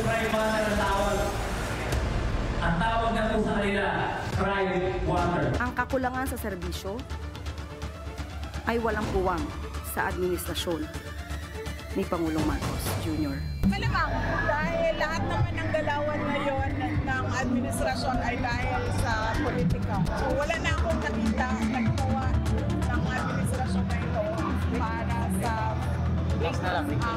prime water ang tawag. Ang tawag na po sa kanila, prime water. Ang kakulangan sa serbisyo ay walang puwang sa administrasyon ni Pangulong Marcos Jr. Malamang dahil lahat naman ng galawan ngayon ng administrasyon ay dahil sa politika. So wala na akong nakita na ginawa ng administrasyon na ito para sa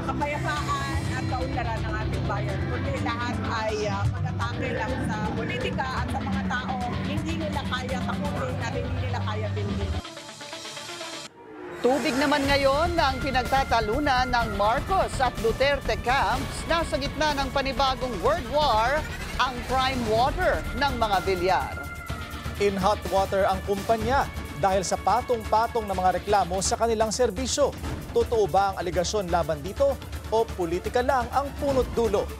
kapayapaan at kaunlaran ng ating bayan. Kundi lahat ay mag-atake lang sa politika at sa mga tao hindi nila kaya takutin at hindi nila kaya bilhin. Tubig naman ngayon ang pinagtatalunan ng Marcos at Duterte camps. Nasa gitna ng panibagong world war ang prime water ng mga bilyar. In hot water ang kumpanya dahil sa patong-patong na mga reklamo sa kanilang serbisyo. Totoo ba ang aligasyon laban dito o politika lang ang punot dulo?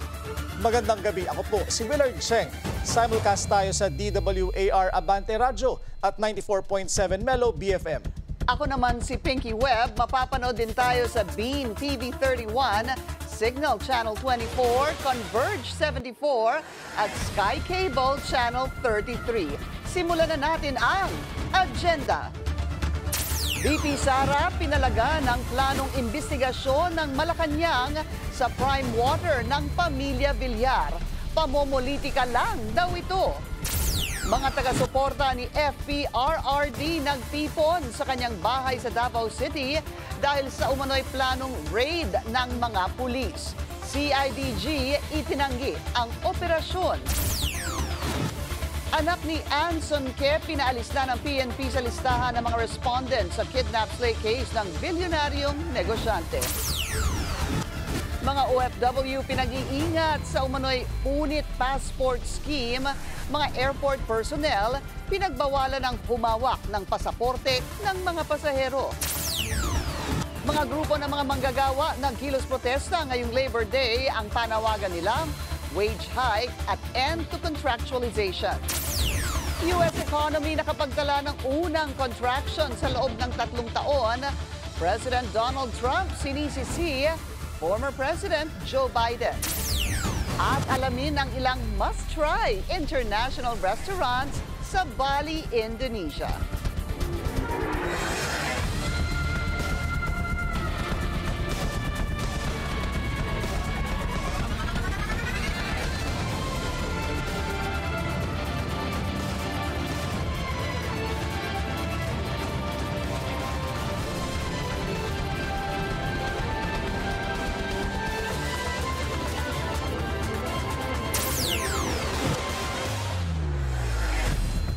Magandang gabi, ako po si Willard Cheng. Simulcast tayo sa DWAR Abante Radio at 94.7 Melo BFM. Ako naman si Pinky Webb. Mapapanood din tayo sa Bean TV 31, Signal Channel 24, Converge 74 at Sky Cable Channel 33. Simulan na natin ang agenda. VP Sara pinalaga ng planong imbestigasyon ng Malacanang sa prime water ng pamilya Villar. Pamomolitika lang daw ito. Mga taga-suporta ni FPRRD nagtipon sa kanyang bahay sa Davao City dahil sa umano'y planong raid ng mga pulis. CIDG itinanggi ang operasyon. Anak ni Anson Ke pinaalis na ng PNP sa listahan ng mga respondents sa kidnap slay case ng bilyonaryong negosyante. Mga OFW pinag-iingat sa umano'y punit passport scheme. Mga airport personnel pinagbawalan ng humawak ng pasaporte ng mga pasahero. Mga grupo ng mga manggagawa nagkilos protesta ngayong Labor Day. Ang panawagan nila, wage hike at end to contractualization. US economy nakapagtala ng unang contraction sa loob ng 3 taon. President Donald Trump sinisisi former President Joe Biden. At alamin ang ilang must-try international restaurants sa Bali, Indonesia.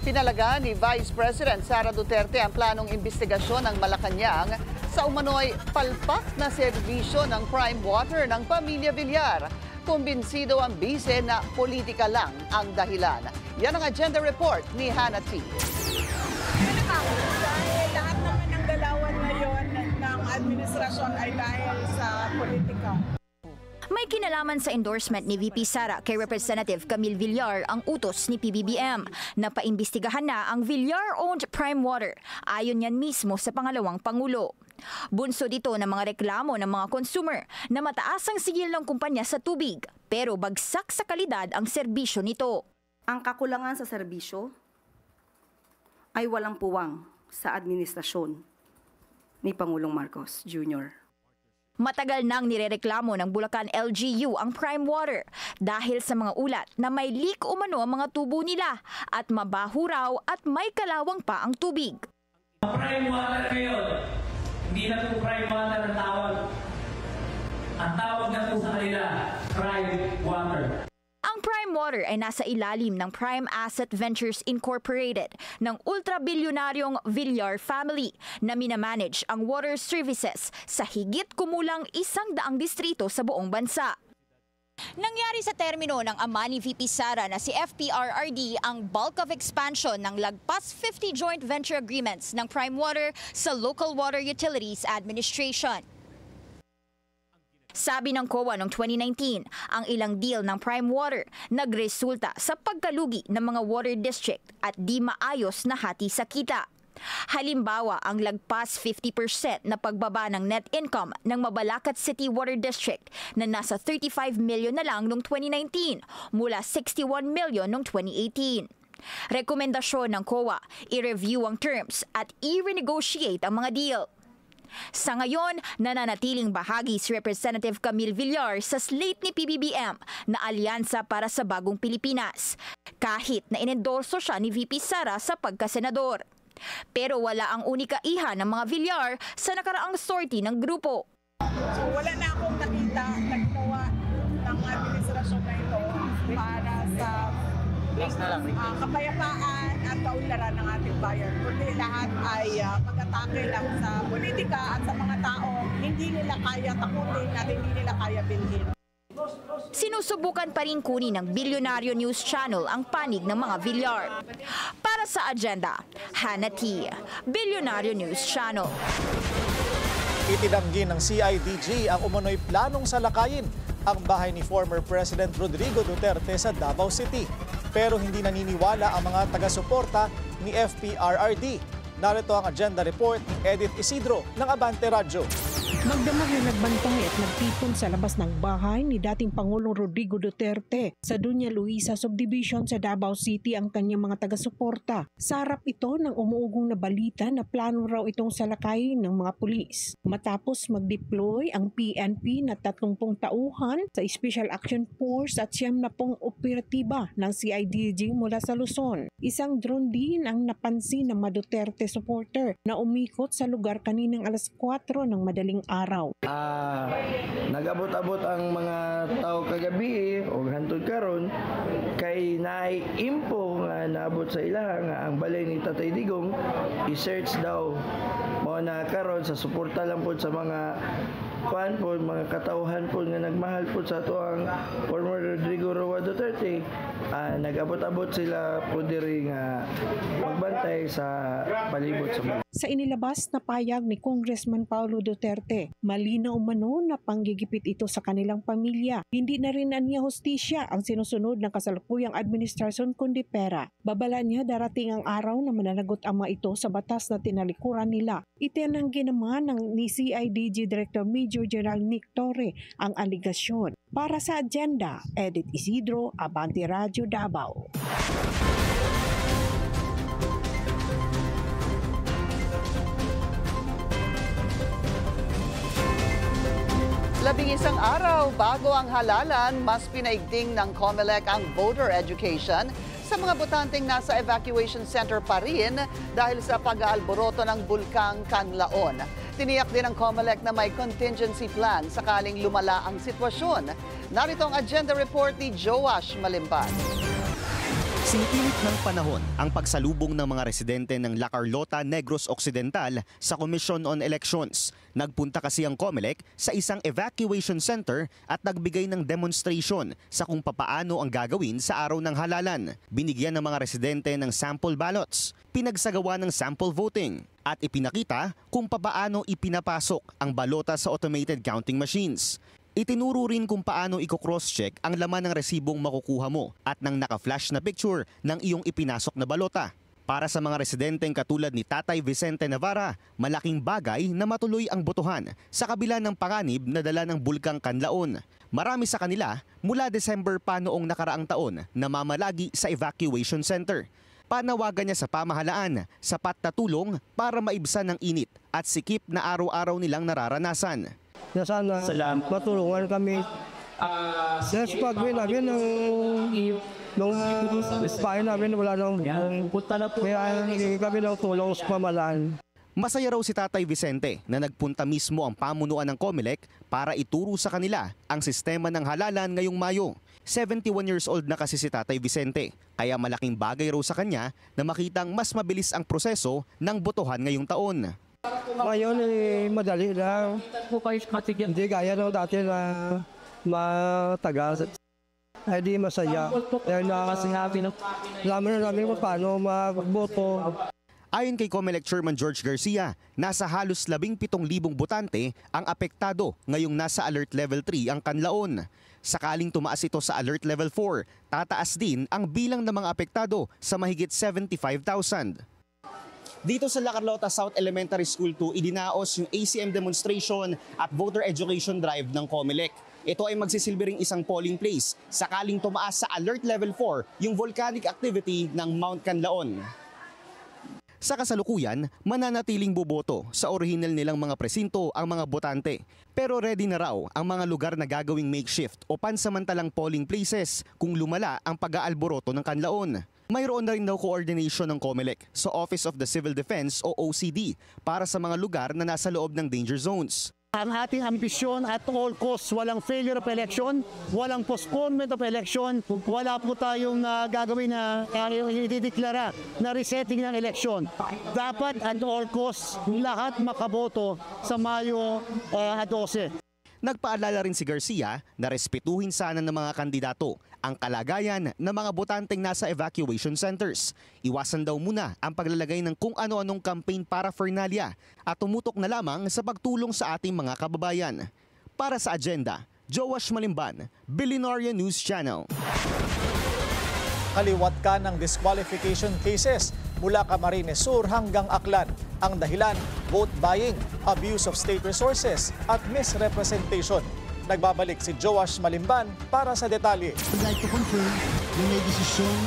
Pinalaga ni Vice President Sara Duterte ang planong imbestigasyon ng Malacanang sa umano'y palpak na serbisyo ng prime water ng pamilya Villar. Kumbinsido ang bise na politika lang ang dahilan. Yan ang agenda report ni Hannah T. Dahil lahat naman ng galawan ngayon ng administrasyon ay dahil sa politika. May kinalaman sa endorsement ni VP Sara kay Representative Camille Villar ang utos ni PBBM na paimbestigahan na ang Villar-owned prime water ayon yan mismo sa pangalawang Pangulo. Bunso dito ng mga reklamo ng mga consumer na mataas ang sigil ng kumpanya sa tubig pero bagsak sa kalidad ang serbisyo nito. Ang kakulangan sa serbisyo ay walang puwang sa administrasyon ni Pangulong Marcos Jr. Matagal nang nirereklamo ng Bulacan LGU ang prime water dahil sa mga ulat na may leak umano ang mga tubo nila at mabaho raw at may kalawang pa ang tubig. Prime water ngayon, hindi na po prime water ang tawag. Ang tawag na po sa kanila, prime water. Ang prime water ay nasa ilalim ng Prime Asset Ventures Incorporated ng ultra-bilyonaryong Villar family na minamanage ang water services sa higit kumulang 100 distrito sa buong bansa. Nangyari sa termino ng ama ni VP Sara na si FPRRD ang bulk of expansion ng lagpas 50 joint venture agreements ng Prime Water sa Local Water Utilities Administration. Sabi ng COA noong 2019, ang ilang deal ng Prime Water nagresulta sa pagkalugi ng mga water district at di maayos na hati sa kita. Halimbawa, ang lagpas 50% na pagbaba ng net income ng Mabalacat City Water District na nasa 35 million na lang noong 2019 mula 61 million noong 2018. Rekomendasyon ng COA, i-review ang terms at i-renegotiate ang mga deal. Sa ngayon, nananatiling bahagi si Representative Camille Villar sa slate ni PBBM na Alyansa para sa Bagong Pilipinas, kahit na inendorso siya ni VP Sara sa pagkasenador. Pero wala ang unika iha ng mga Villar sa nakaraang sortie ng grupo. So wala na akong nakita na ginawa ng administrasyon na ito para sa kapayapaan at kaunlaran ng ating bayan. Kundi lahat ay mag-atake lang sa politika at sa mga tao hindi nila kaya takutin at hindi nila kaya bilhin. Sinusubukan pa rin kunin ng Bilyonaryo News Channel ang panig ng mga Villar. Para sa agenda, Hannah T., Bilyonaryo News Channel. Itinanggi ng CIDG ang umano'y planong salakayin ang bahay ni former President Rodrigo Duterte sa Davao City. Pero hindi naniniwala ang mga taga-suporta ni FPRRD. Narito ang agenda report ni Edith Isidro ng Abante Radyo. Magdamag na nagbantay at nagtipon sa labas ng bahay ni dating Pangulong Rodrigo Duterte sa Dunya Luisa Subdivision sa Davao City ang kanyang mga taga-suporta. Sa harap ito ng umuugong na balita na plano raw itong salakayin ng mga pulis. Matapos mag-deploy ang PNP na 30 tauhan sa Special Action Force at 70 operatiba ng CIDG mula sa Luzon. Isang drone din ang napansin ng mga Duterte supporter na umikot sa lugar kaninang alas 4 ng madaling araw. Nag-abot-abot ang mga tao kagabi o hantod karon kay naay-impo nga naabot sa ilaha nga ang balay ni Tatay Digong i-search daw mo na karon sa suporta lang po sa mga kuan po, mga katauhan po nga nagmahal po sa tuang former Rodrigo Roa Duterte. Nag-abot-abot sila po diri nga magbantay sa palibot sa mga. Sa inilabas na payag ni Congressman Paulo Duterte, malinaw umano na panggigipit ito sa kanilang pamilya. Hindi na rin aniya hustisya ang sinusunod ng kasalukuyang administrasyon kundi pera. Babala niya darating ang araw na mananagot ang mga ito sa batas na tinalikuran nila. Itinanggi naman ng ni CIDG Director Major General Nick Torre ang aligasyon. Para sa agenda, Edith Isidro, Abante Radyo, Davao. Labing-isang araw bago ang halalan, mas pinaigting ng COMELEC ang voter education sa mga botanteng nasa evacuation center pa rin dahil sa pag-aalboroto ng Bulkang Canlaon. Tiniyak din ng COMELEC na may contingency plan sakaling lumala ang sitwasyon. Narito ang agenda report ni Joash Malimban. Sinipilit ng panahon ang pagsalubong ng mga residente ng La Carlota, Negros Occidental sa Commission on Elections. Nagpunta kasi ang COMELEC sa isang evacuation center at nagbigay ng demonstration sa kung papaano ang gagawin sa araw ng halalan. Binigyan ng mga residente ng sample ballots, pinagsagawa ng sample voting at ipinakita kung papaano ipinapasok ang balota sa automated counting machines. Itinuro rin kung paano i-cross-check ang laman ng resibong makukuha mo at ng naka-flash na picture ng iyong ipinasok na balota. Para sa mga residenteng katulad ni Tatay Vicente Navarra, malaking bagay na matuloy ang botohan sa kabila ng panganib na dala ng Bulkang Canlaon. Marami sa kanila mula December pa noong nakaraang taon na mamalagi sa evacuation center. Panawagan niya sa pamahalaan, sapat na tulong para maibsan ng init at sikip na araw-araw nilang nararanasan. Na sana matulungan kami sa pag-win namin nung bahay namin wala nang kaya kami ng tulong sa pamahalaan. Masaya raw si Tatay Vicente na nagpunta mismo ang pamunuan ng COMELEC para ituro sa kanila ang sistema ng halalan ngayong Mayo. 71 years old na kasi si Tatay Vicente, kaya malaking bagay raw sa kanya na makitang mas mabilis ang proseso ng botohan ngayong taon. Ngayon madali lang. Hindi gaya ng dati na matagal. Ay di masaya. Dahil alam na namin kung paano magboto. Ayon kay COMELEC Chairman George Garcia, nasa halos 17,000 botante ang apektado ngayong nasa Alert Level 3 ang Canlaon. Sakaling tumaas ito sa Alert Level 4, tataas din ang bilang ng mga apektado sa mahigit 75,000. Dito sa La Carlota South Elementary School 2, idinaos yung ACM demonstration at voter education drive ng COMELEC. Ito ay magsisilbi ring isang polling place sakaling tumaas sa Alert Level 4 yung volcanic activity ng Mount Canlaon. Sa kasalukuyan, mananatiling boboto sa orihinal nilang mga presinto ang mga botante. Pero ready na raw ang mga lugar na gagawing makeshift o pansamantalang polling places kung lumala ang pag-aalboroto ng Canlaon. Mayroon na rin daw coordination ng COMELEC sa Office of the Civil Defense o OCD para sa mga lugar na nasa loob ng danger zones. Ang ating ambisyon at all costs, walang failure of election, walang postponement of election, wala po tayong gagawin na idideklara na resetting ng election. Dapat at all costs, lahat makaboto sa Mayo 12. Nagpaalala rin si Garcia na respetuhin sana ng mga kandidato ang kalagayan ng mga botanteng nasa evacuation centers. Iwasan daw muna ang paglalagay ng kung ano-anong campaign paraphernalia at tumutok na lamang sa pagtulong sa ating mga kababayan. Para sa Agenda, Joash Malimban, Billionaire News Channel. Kaliwat ka ng disqualification cases mula Camarines Sur hanggang Aklan. Ang dahilan, vote buying, abuse of state resources at misrepresentation. Nagbabalik si Joash Malimban para sa detalye. I'd like to confirm na may desisyon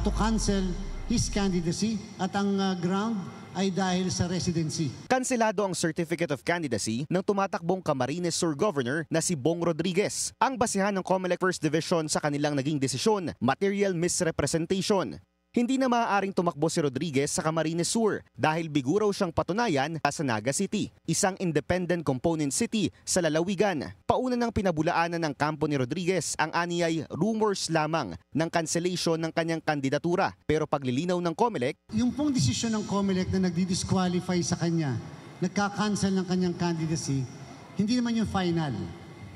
to cancel his candidacy at ang ground ay dahil sa residency. Kanselado ang Certificate of Candidacy ng tumatakbong Camarines Sur Governor na si Bong Rodriguez. Ang basihan ng COMELEC First Division sa kanilang naging desisyon, material misrepresentation. Hindi na maaaring tumakbo si Rodriguez sa Camarines Sur dahil biguraw siyang patunayan sa Naga City, isang independent component city sa lalawigan. Pauna ng pinabulaanan ng kampo ni Rodriguez ang aniyay rumors lamang ng cancellation ng kanyang kandidatura. Pero paglilinaw ng COMELEC, Yung pong desisyon ng COMELEC na nagdi-disqualify sa kanya, nagka-cancel ng kanyang candidacy, hindi naman yung final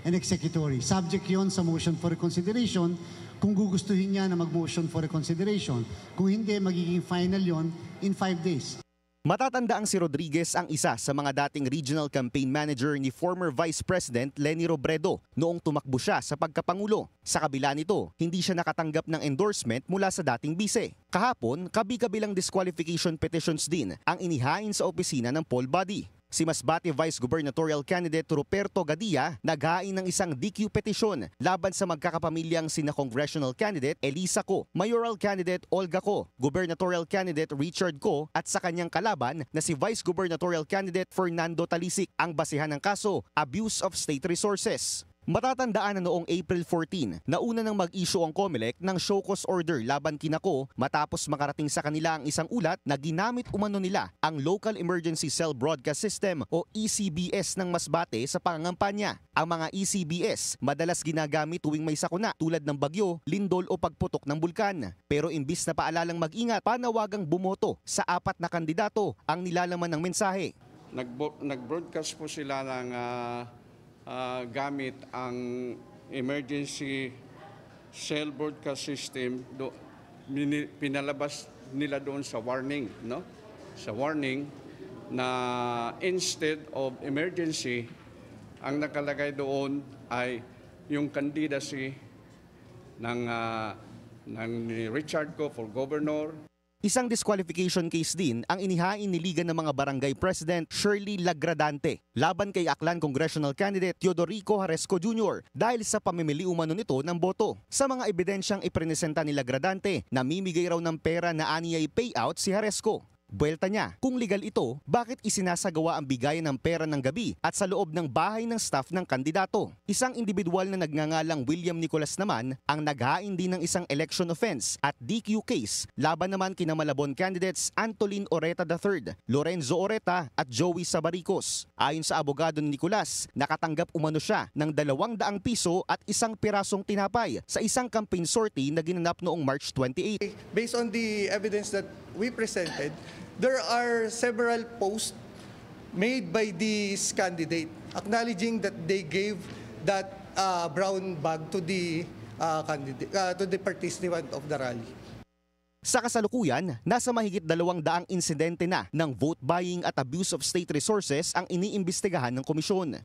and executory. Subject yon sa motion for reconsideration kung gugustuhin niya na mag-motion for reconsideration. Kung hindi, magiging final yon in 5 days. Matatandaang si Rodriguez ang isa sa mga dating regional campaign manager ni former Vice President Leni Robredo noong tumakbo siya sa pagkapangulo. Sa kabila nito, hindi siya nakatanggap ng endorsement mula sa dating bise. Kahapon, kabi-kabilang disqualification petitions din ang inihain sa opisina ng poll body. Si Masbate Vice Gubernatorial Candidate Ruperto Gadilla naghain ng isang DQ petition laban sa magkakapamilyang sina Congressional Candidate Elisa Co, Mayoral Candidate Olga Co, Gubernatorial Candidate Richard Co at sa kanyang kalaban na si Vice Gubernatorial Candidate Fernando Talisic. Ang basihan ng kaso, abuse of state resources. Matatandaan na noong April 14, nauna nang mag-issue ang COMELEC ng show cause order laban kina Co matapos makarating sa kanila ang isang ulat na ginamit umano nila ang Local Emergency Cell Broadcast System o ECBS ng Masbate sa pangangampanya. Ang mga ECBS madalas ginagamit tuwing may sakuna tulad ng bagyo, lindol o pagputok ng bulkan. Pero imbis na paalalang mag-ingat, panawagang bumoto sa 4 na kandidato ang nilalaman ng mensahe. Nag-broadcast po sila ng gamit ang emergency cell broadcast system, pinalabas nila doon sa warning, no? Sa warning na instead of emergency, ang nakalagay doon ay yung candidacy ng Richard Co for governor. Isang disqualification case din ang inihain ni Liga ng mga Barangay President Shirley Lagradante laban kay Aklan Congressional Candidate Teodorico Haresco Jr. dahil sa pamimili umano nito ng boto. Sa mga ebidensyang ipresenta ni Lagradante, namimigay raw ng pera na aniyay payout si Haresco. Buwelta niya, kung legal ito, bakit isinasagawa ang bigayan ng pera ng gabi at sa loob ng bahay ng staff ng kandidato? Isang individual na nagngangalang William Nicolas naman ang naghain din ng isang election offense at DQ case laban naman kina Malabon candidates Antolin Oreta III, Lorenzo Oreta at Joey Sabaricos. Ayon sa abogado ni Nicolas, nakatanggap umano siya ng 200 piso at isang pirasong tinapay sa isang campaign sortie na ginanap noong March 28. Based on the evidence that we presented, there are several posts made by this candidate acknowledging that they gave that brown bag to the candidate, to the participant of the rally. Sa kasalukuyan, nasa mahigit 200 insidente na ng vote buying at abuse of state resources ang iniimbestigahan ng komisyon.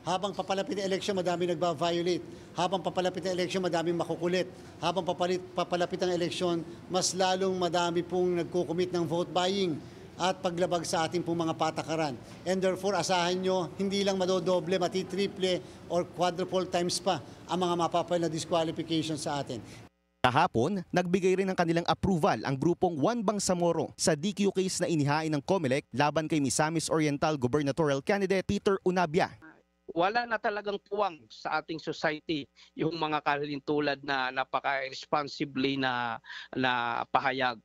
Habang papalapit ang eleksyon, madami nagba-violate. Habang papalapit ang eleksyon, madaming makukulit. Habang papalapit ang eleksyon, mas lalong madami pong nagkukumit ng vote buying at paglabag sa ating pong mga patakaran. And therefore, asahan nyo, hindi lang madodoble, matitriple or quadruple times pa ang mga mapapal na disqualification sa atin. Kahapon, nagbigay rin ng kanilang approval ang grupong Juan Bangsamoro sa DQ case na inihain ng COMELEC laban kay Misamis Oriental Gubernatorial Candidate Peter Unabia. Wala na talagang puwang sa ating society yung mga kalintulad na napaka-responsibly na pahayag.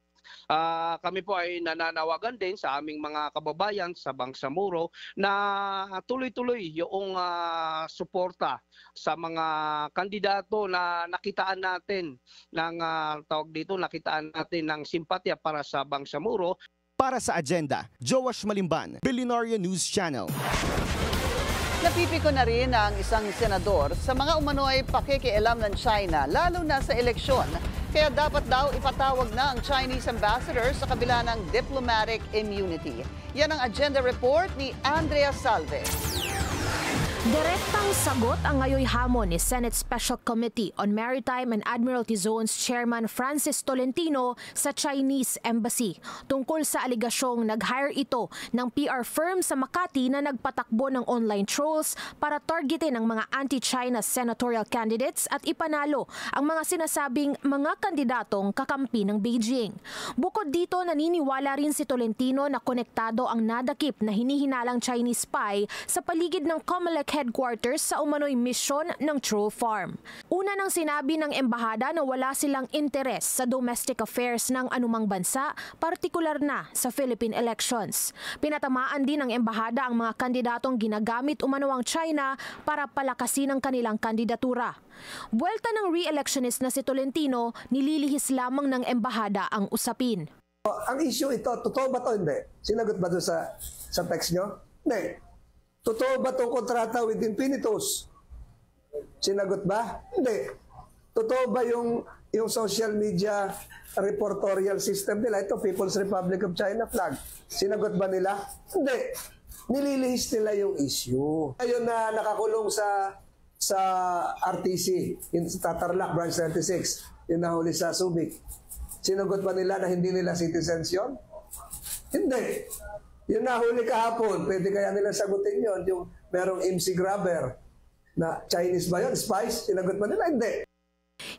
Kami po ay nananawagan din sa aming mga kababayan sa Bangsamoro na tuloy-tuloy yung suporta sa mga kandidato na nakitaan natin ng nakitaan natin ng simpatya para sa Bangsamoro. Para sa agenda, Joash Malimban, Billionaire News Channel. Napipiko na rin ang isang senador sa mga umano'y pakikialam ng China, lalo na sa eleksyon. Kaya dapat daw ipatawag na ang Chinese ambassador sa kabila ng diplomatic immunity. Yan ang agenda report ni Andrea Salve. Direktang sagot ang ngayoy hamon ni Senate Special Committee on Maritime and Admiralty Zones Chairman Francis Tolentino sa Chinese Embassy tungkol sa aligasyong nag-hire ito ng PR firm sa Makati na nagpatakbo ng online trolls para targetin ang mga anti-China senatorial candidates at ipanalo ang mga sinasabing mga kandidatong kakampi ng Beijing. Bukod dito, naniniwala rin si Tolentino na konektado ang nadakip na hinihinalang Chinese spy sa paligid ng COMELEC headquarters sa umano'y misyon ng troll farm. Una nang sinabi ng embahada na wala silang interes sa domestic affairs ng anumang bansa, partikular na sa Philippine elections. Pinatamaan din ng embahada ang mga kandidatong ginagamit umano ang China para palakasin ang kanilang kandidatura. Buwelta ng re-electionist na si Tolentino, nililihis lamang ng embahada ang usapin. Ang issue ito, totoo ba ito? Hindi. Sinagot ba ito sa text nyo? Hindi. Totoo ba itong kontrata with Infinitus? Sinagot ba? Hindi. Totoo ba yung social media reportorial system nila? Ito, People's Republic of China flag. Sinagot ba nila? Hindi. Nililihis nila yung issue. Ayun na nakakulong sa RTC, sa Tarlac, Branch 36, yung nahuli sa Subic. Sinagot ba nila na hindi nila citizens yun? Hindi. Yung nahuli kahapon, pwede kaya nila sagutin yon, yung merong MC Grabber na Chinese ba yun? Spies? Sinagot ba nila? Hindi.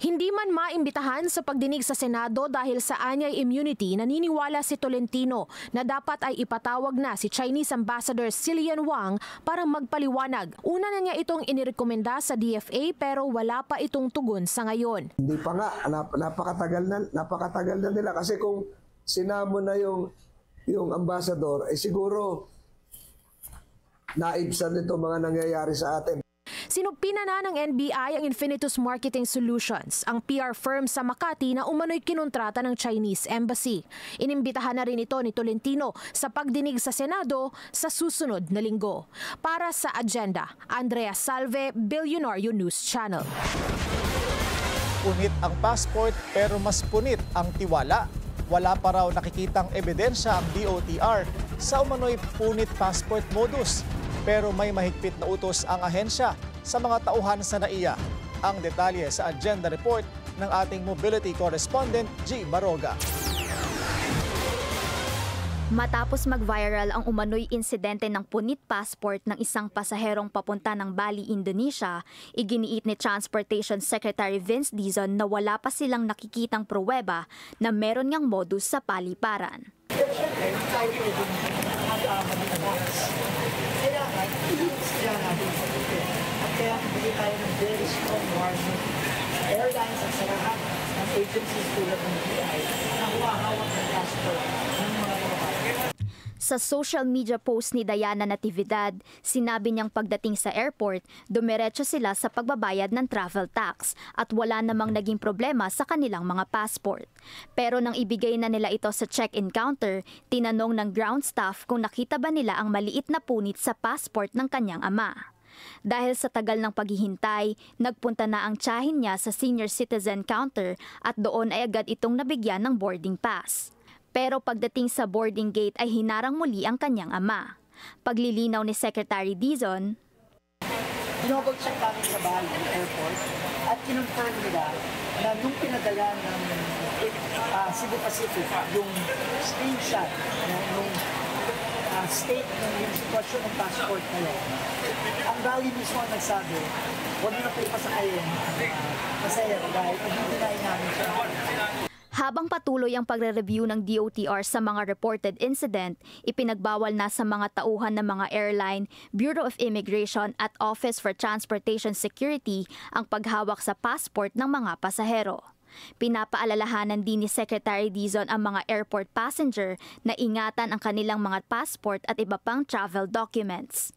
Hindi man maimbitahan sa pagdinig sa Senado dahil sa anyay immunity, naniniwala si Tolentino na dapat ay ipatawag na si Chinese Ambassador Silian Wang para magpaliwanag. Una na niya itong inirekomenda sa DFA pero wala pa itong tugon sa ngayon. Hindi pa nga, napakatagal na nila kasi kung sinamo na yung ambassador, siguro naibsan nito mga nangyayari sa atin. Sinugpina na ng NBI ang Infinitus Marketing Solutions, ang PR firm sa Makati na umano'y kinontrata ng Chinese Embassy. Inimbitahan na rin ito ni Tolentino sa pagdinig sa Senado sa susunod na linggo. Para sa agenda, Andrea Salve, Billionaire News Channel. Punit ang passport pero mas punit ang tiwala. Wala pa raw nakikitang ebidensya ang DOTR sa umano'y punit passport modus. Pero may mahigpit na utos ang ahensya sa mga tauhan sa NAIA. Ang detalye sa agenda report ng ating mobility correspondent G. Baroga. Matapos mag-viral ang umano'y insidente ng punit passport ng isang pasaherong papunta ng Bali, Indonesia, iginiit ni Transportation Secretary Vince Dizon na wala pa silang nakikitang pruweba na meron ngang modus sa paliparan. Kaya bigay tayo ng very strong warning. Airlines at sa lahat ng agencies tulad ng BI na humahawak ng passport ng mga kababayan. Sa social media post ni Diana Natividad, sinabi niyang pagdating sa airport, dumiretso sila sa pagbabayad ng travel tax at wala namang naging problema sa kanilang mga passport. Pero nang ibigay na nila ito sa check-in counter, tinanong ng ground staff kung nakita ba nila ang maliit na punit sa passport ng kanyang ama. Dahil sa tagal ng paghihintay, nagpunta na ang tiyahin niya sa senior citizen counter at doon ay agad itong nabigyan ng boarding pass. Pero pagdating sa boarding gate ay hinarang muli ang kanyang ama. Paglilinaw ni Secretary Dizon, Double check namin sa bahay ng airport at kinonfirm nila na nung pinadala ng Cebu Pacific yung screenshot nung state ng yung sitwasyon ng passport na yun, ang Valley mismo ang nagsabi, huwag nyo na po ipasakayin pasahero dahil pag-deny namin siya. Habang patuloy ang pagre-review ng DOTR sa mga reported incident, ipinagbawal na sa mga tauhan ng mga airline, Bureau of Immigration at Office for Transportation Security ang paghawak sa passport ng mga pasahero. Pinapaalalahanan din ni Secretary Dizon ang mga airport passenger na ingatan ang kanilang mga passport at iba pang travel documents.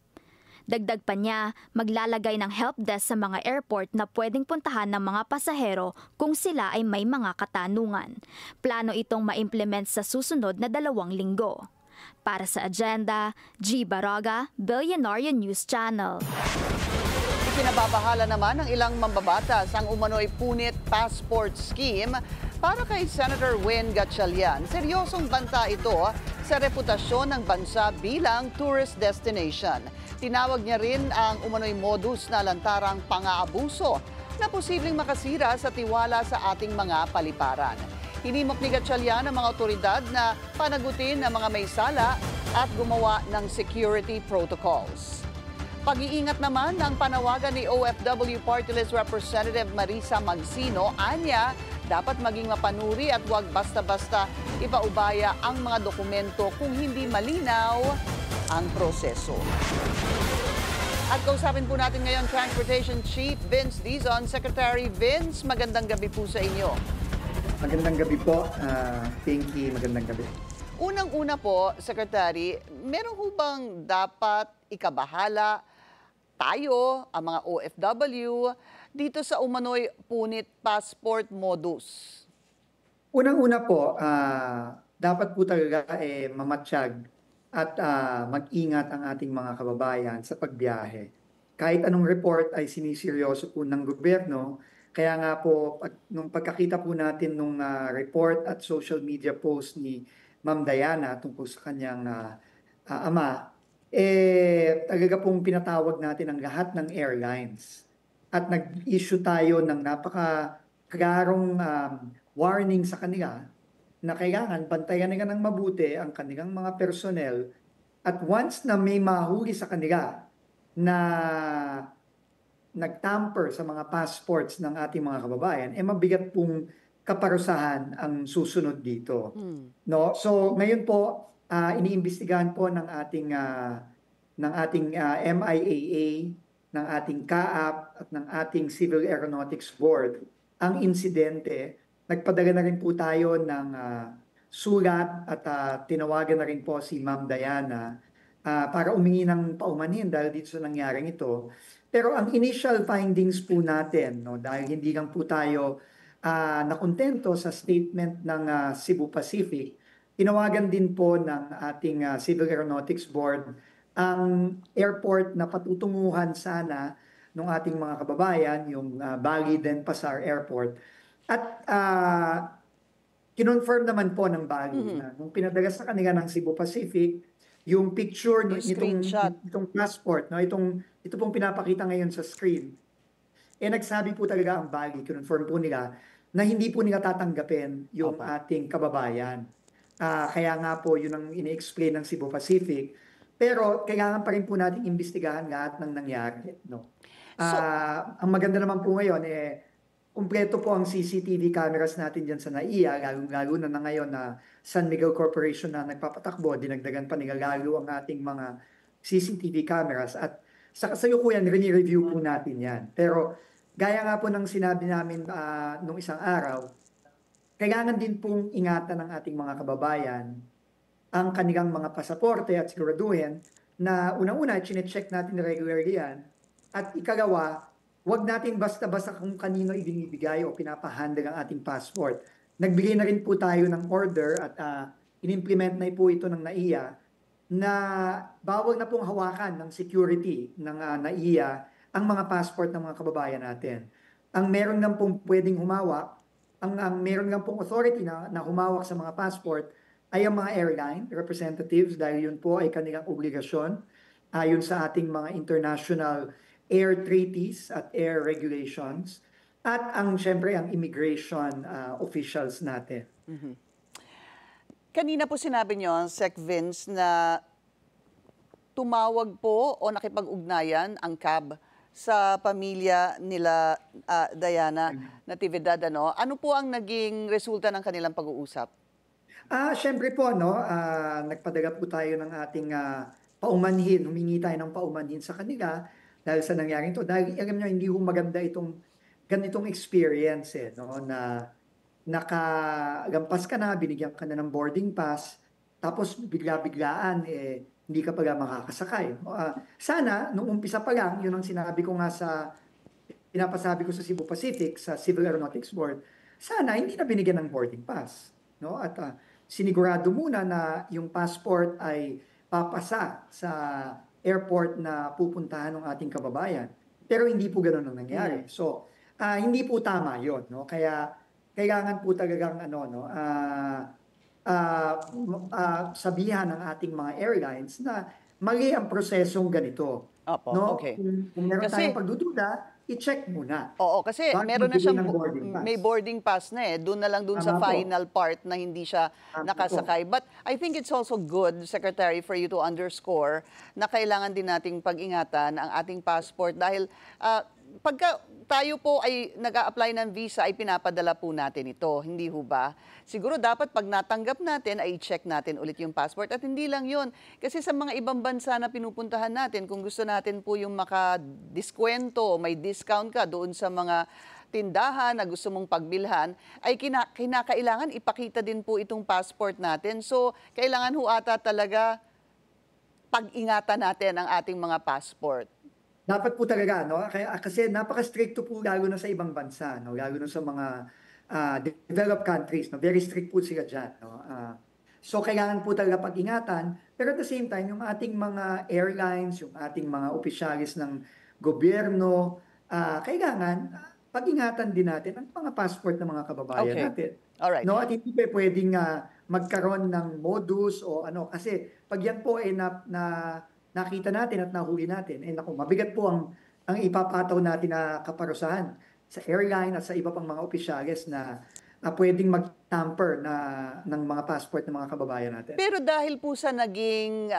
Dagdag pa niya, maglalagay ng help desk sa mga airport na pwedeng puntahan ng mga pasahero kung sila ay may mga katanungan. Plano itong ma-implement sa susunod na 2 linggo. Para sa Agenda, G. Baraga, Billionaire News Channel. Ipinababahala naman ng ilang mambabatas ang umano'y punit passport scheme para kay Senator Win Gatchalian. Seryosong banta ito sa reputasyon ng bansa bilang tourist destination. Tinawag niya rin ang umano'y modus na lantarang pang-aabuso na posibleng makasira sa tiwala sa ating mga paliparan. Hinimok ni Gatchalian ang mga otoridad na panagutin ang mga may sala at gumawa ng security protocols. Pag-iingat naman ng panawagan ni OFW Party List Representative Marisa Magsino, anya, dapat maging mapanuri at huwag basta-basta ipaubaya ang mga dokumento kung hindi malinaw ang proseso. At kausapin po natin ngayon Transportation Chief Vince Dizon. Secretary Vince, magandang gabi po sa inyo. Magandang gabi po, Pinky. Magandang gabi. Unang-una po, Secretary, meron ho bang dapat ikabahala tayo, ang mga OFW, dito sa umano'y punit passport modus? Unang-una po, dapat po talaga mamatsyag at mag-ingat ang ating mga kababayan sa pagbiyahe. Kahit anong report ay siniseryoso po ng gobyerno, kaya nga po, nung pagkakita po natin nung report at social media post ni Ma'am Diana tungkol sa kanyang ama, talaga pong pinatawag natin ang lahat ng airlines. At nag-issue tayo ng napaka-klarong warning sa kanila na kailangan bantayan nila ng mabuti ang kanilang mga personnel at once na may mahuli sa kanila na nagtamper sa mga passports ng ating mga kababayan, mabigat pong kaparusahan ang susunod dito. No? So ngayon po, iniimbestigahan po ng ating MIAA, ng ating CAAP at ng ating Civil Aeronautics Board ang insidente. Nagpadala na rin po tayo ng sulat at tinawagan na rin po si Ma'am Diana para umingi ng paumanhin dahil dito sa nangyaring ito. Pero ang initial findings po natin, no, dahil hindi lang po tayo nakontento sa statement ng Cebu Pacific, tinawagan din po ng ating Civil Aeronautics Board ang airport na patutunguhan sana ng ating mga kababayan, yung Bali Denpasar Airport. At kinonfirm naman po ng Bali na nung pinadala sa kanila ng Cebu Pacific, yung picture nitong passport, no, ito pong pinapakita ngayon sa screen, nagsabi po talaga ang Bali, kinonfirm po nila, na hindi po nila tatanggapin yung ating kababayan. Kaya nga po, yun ang ini-explain ng Cebu Pacific. Pero kailangan pa rin po natin imbestigahan lahat ng nangyari. No? Ang maganda naman po ngayon, kumpleto po ang CCTV cameras natin dyan sa NAIA, lalo na ngayon na San Miguel Corporation na nagpapatakbo, dinagdagan pa nila lalo ang ating mga CCTV cameras. At sa kasalukuyan, rini-review po natin yan. Pero gaya nga po ng sinabi namin nung isang araw, kailangan din pong ingatan ng ating mga kababayan ang kanilang mga pasaporte at siguraduhin na unang-una, chinecheck natin regularly yan. At ikalawa, huwag natin basta-basta kung kanino ibinibigay o pinapahandle ang ating passport. Nagbigay na rin po tayo ng order at in-implement na po ito ng NAIA na bawal na pong hawakan ng security ng NAIA ang mga passport ng mga kababayan natin. Ang meron lang pong pwedeng humawak, ang meron lang pong authority na humawak sa mga passport ay ang mga airline representatives dahil yun po ay kanilang obligasyon ayon sa ating mga international air treaties at air regulations, at syempre ang immigration officials natin. Kanina po sinabi niyo, Sec Vince, na tumawag po o nakipag-ugnayan ang CAB sa pamilya nila Diana Natividad. Ano po ang naging resulta ng kanilang pag-uusap? Siyempre po, nagpadala po tayo ng ating paumanhin, humingi tayo ng paumanhin sa kanila dahil sa nangyaring to. Dahil alam nyo, hindi ho maganda itong ganitong experience na nakagampas ka na, binigyan ka na ng boarding pass, tapos bigla-biglaan, hindi ka pala makakasakay. Sana, nung umpisa pa lang, yun ang sinabi ko nga pinapasabi ko sa Cebu Pacific, sa Civil Aeronautics Board, sana hindi na binigyan ng boarding pass. At sinigurado muna na yung passport ay papasa sa airport na pupuntahan ng ating kababayan. Pero hindi po ganoon ang nangyari. So, hindi po tama yun. Kaya, kailangan po talagang sabihan ng ating mga airlines na mali ang prosesong ganito. Okay. Kung meron tayong pagdududa, i-check muna. Oo, kasi meron na siyang may boarding pass na Doon na lang sa final part na hindi siya nakasakay. But I think it's also good, Secretary, for you to underscore na kailangan din nating pag-ingatan ang ating passport dahil pagka tayo po ay nag-a-apply ng visa ay pinapadala po natin ito, hindi ho ba? Siguro dapat pag natanggap natin ay i-check natin ulit yung passport at hindi lang yun. Kasi sa mga ibang bansa na pinupuntahan natin, kung gusto natin po yung makadiskwento, may discount ka doon sa mga tindahan na gusto mong pagbilhan, ay kinakailangan ipakita din po itong passport natin. So, kailangan ho ata talaga pag-ingatan natin ang ating mga passport. Dapat po talaga, kasi napaka-stricto po lalo na sa ibang bansa, lalo na sa mga developed countries, very strict po sila dyan. So kailangan po talaga pag-ingatan, pero at the same time, yung ating mga airlines, yung ating mga opisyalis ng gobyerno, kailangan pag-ingatan din natin ang mga passport ng mga kababayan natin. Alright. At hindi pa pwedeng magkaroon ng modus o kasi pag yan po ay nakita natin at nahuli natin, mabigat po ang ipapataw natin na kaparusahan sa airline at sa iba pang mga opisyales na pwedeng mag-tamper ng mga passport ng mga kababayan natin. Pero dahil po sa naging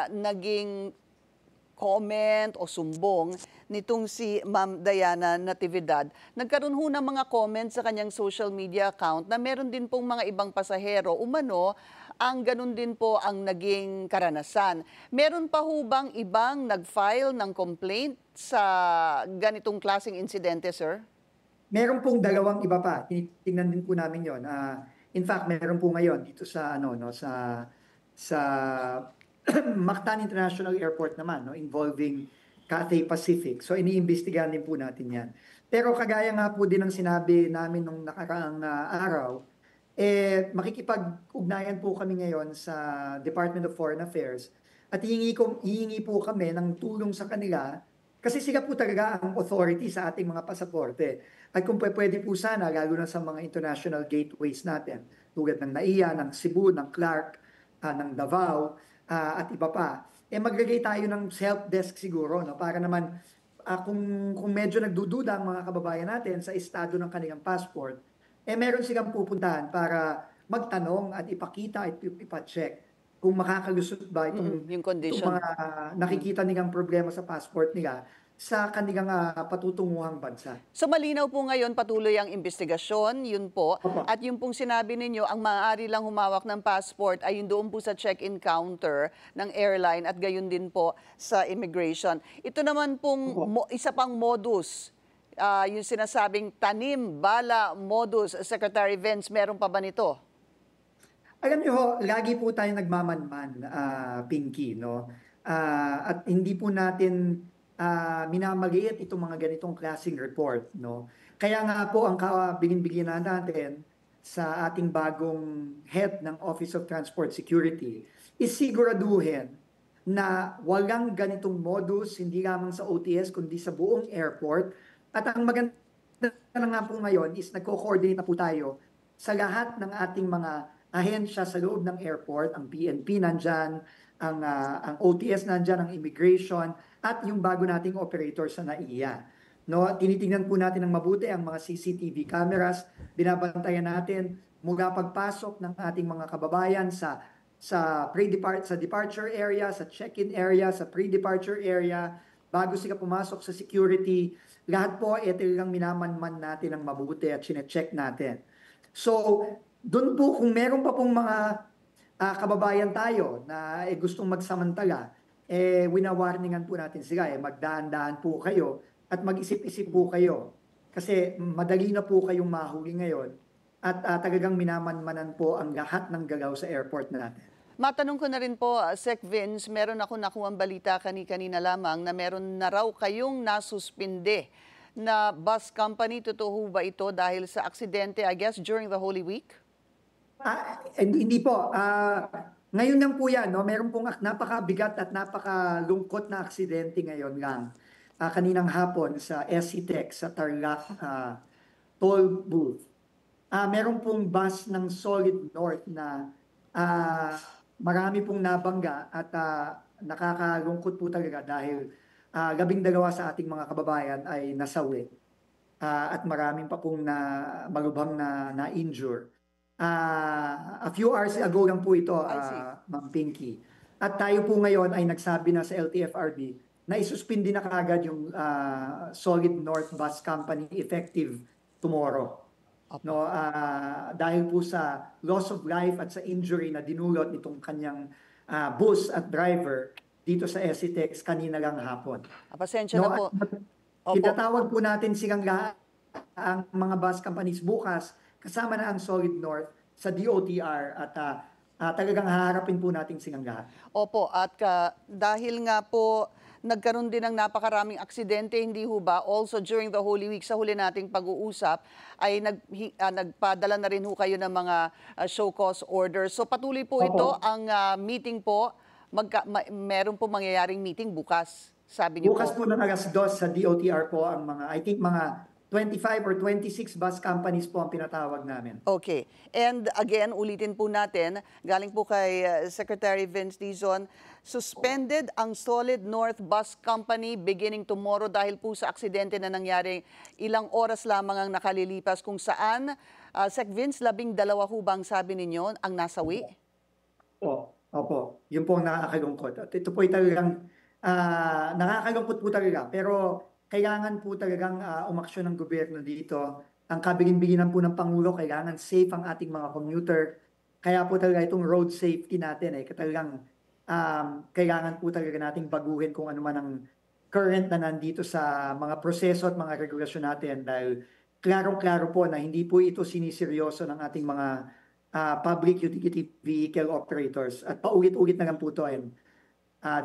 comment o sumbong nitong si Ma'am Diana Natividad, nagkaroon ho ng mga comments sa kanyang social media account na meron din pong mga ibang pasahero umano ang ganun din po ang naging karanasan. Meron pa ho bang ibang nag-file ng complaint sa ganitong klaseng insidente, sir? Meron pong dalawang iba pa. Tingnan din po namin yon. In fact, meron po ngayon dito sa sa Mactan International Airport naman, involving Cathay Pacific. So iniimbestigahan din po natin yan. Pero kagaya nga po din ng sinabi namin nung nakaraang araw, makikipag-ugnayan po kami ngayon sa Department of Foreign Affairs at hihingi po kami ng tulong sa kanila kasi sila po talaga ang authority sa ating mga pasaporte. At kung pwede po sana, lalo na sa mga international gateways natin, tulad ng NAIA, ng Cebu, ng Clark, ng Davao, at iba pa, maglagay tayo ng help desk siguro, para naman kung medyo nagdududa ang mga kababayan natin sa estado ng kanilang passport, meron silang pupuntahan para magtanong at ipakita at ipacheck kung makakalusot ba itong mga nakikita nilang problema sa passport nila sa kanilang patutunguhang bansa. So malinaw po ngayon patuloy ang investigasyon, yun po. At yung pong sinabi ninyo, ang maaari lang humawak ng passport ay yung doon po sa check-in counter ng airline at gayon din po sa immigration. Ito naman pong isa pang modus, yung sinasabing tanim, bala, modus, Secretary Vince, meron pa ba nito? Alam niyo ho, lagi po tayo nagmamanman, Pinky, at hindi po natin minamaliit itong mga ganitong klaseng report, Kaya nga po ang binibigyan natin sa ating bagong head ng Office of Transport Security is siguraduhin na walang ganitong modus, hindi lamang sa OTS kundi sa buong airport. At ang maganda na nga po ngayon is nagko-coordinate na po tayo sa lahat ng ating mga ahensya sa loob ng airport, ang PNP nandyan, ang OTS nandyan, ang immigration, at yung bago nating operator sa NAIA. No, tinitingnan po natin ng mabuti ang mga CCTV cameras, binabantayan natin mula pagpasok ng ating mga kababayan sa departure area, sa check-in area, sa pre-departure area, bago sila pumasok sa security. Lahat po talagang minamanman natin ng mabuti at sinecheck natin. So, doon po kung meron pa pong mga kababayan tayo na gustong magsamantala, winawarningan po natin sila, magdaan-daan po kayo at mag-isip-isip po kayo. Kasi madali na po kayong mahuli ngayon at talagang minamanmanan po ang lahat ng galaw sa airport natin. Matanong ko na rin po, Sec Vince, meron ako nakuhang balita kanina lamang na meron na raw kayong nasuspinde na bus company. Totoo ba ito dahil sa aksidente, I guess, during the Holy Week? Hindi po. Ngayon lang po yan. No? Meron pong napakabigat at napakalungkot na aksidente ngayon lang. Kaninang hapon sa SCTEC sa Tarlac toll booth. Meron pong bus ng Solid North na marami pong nabangga at nakakalungkot po talaga dahil 12 sa ating mga kababayan ay nasawi at maraming pa pong malubhang na-injure. A few hours ago lang po ito, Ma'am Pinky. At tayo po ngayon ay nagsabi na sa LTFRB na isuspindi na kaagad yung Solid North Bus Company effective tomorrow. No, dahil po sa loss of life at sa injury na dinulot nitong kanyang bus at driver dito sa SCTEX kanina lang hapon. Pasensya na po. Itatawag po natin silang lahat, ang mga bus companies bukas, kasama na ang Solid North sa DOTR at talagang haharapin po natin silang lahat. Opo, at dahil nga po nagkaroon din ng napakaraming aksidente, hindi ho ba? Also during the Holy Week, sa huli nating pag-uusap, ay nagpadala na rin ho kayo ng mga show cause orders. So patuloy po ito, ang meeting po, meron po mangyayaring meeting bukas, sabi niyo bukas po ng alas 2 sa DOTR po ang I think mga 25 or 26 bus companies po ang pinatawag namin. Okay. And again, ulitin po natin, galing po kay Secretary Vince Dizon, suspended ang Solid North Bus Company beginning tomorrow dahil po sa aksidente na nangyari ilang oras lamang ang nakalilipas kung saan, Sec Vince, 12 ho bang sabi ninyo ang nasawi? Opo. Yun po ang nakakalungkot. At ito po ay talagang nakakalungkot po talaga. Pero kailangan po talagang umaksyon ng gobyerno dito. Ang kabilin-bilinan po ng Pangulo, kailangan safe ang ating mga commuter. Kaya po talaga itong road safety natin talagang kailangan po talaga nating baguhin kung ano man ang current na nandito sa mga proseso at mga regulasyon natin dahil klarong-klaro po na hindi po ito siniseryoso ng ating mga public utility vehicle operators. At paulit-ulit na lang po ito.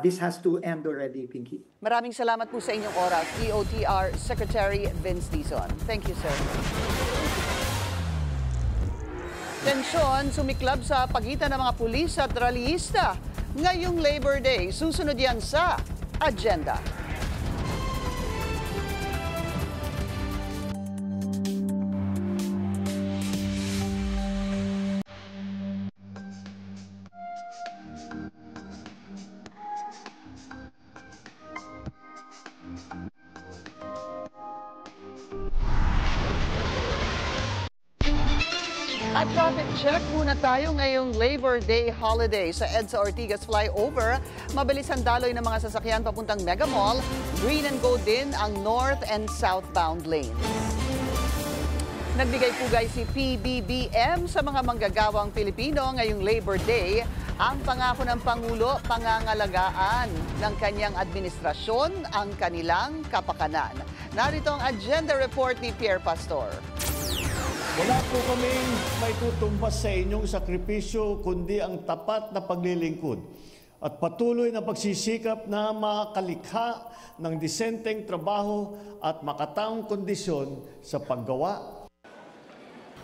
This has to end already, Pinky. Maraming salamat po sa inyong oras, DOTR Secretary Vince Dizon. Thank you, sir. Tensyon sumiklab sa pagitan ng mga pulis at rallyista ngayong Labor Day. Susunod yan sa agenda. At traffic check muna tayo ngayong Labor Day holiday sa EDSA Ortigas Flyover. Mabilis ang daloy ng mga sasakyan papuntang Mega Mall. Green and gold din ang north and southbound lanes. Nagbigay pugay si PBBM sa mga manggagawang Pilipino ngayong Labor Day. Ang pangako ng Pangulo, pangangalagaan ng kanyang administrasyon ang kanilang kapakanan. Narito ang agenda report ni Pierre Pastor. Wala po kaming maitutumbas sa inyong sakripisyo kundi ang tapat na paglilingkod at patuloy na pagsisikap na makalikha ng disenteng trabaho at makataong kondisyon sa paggawa.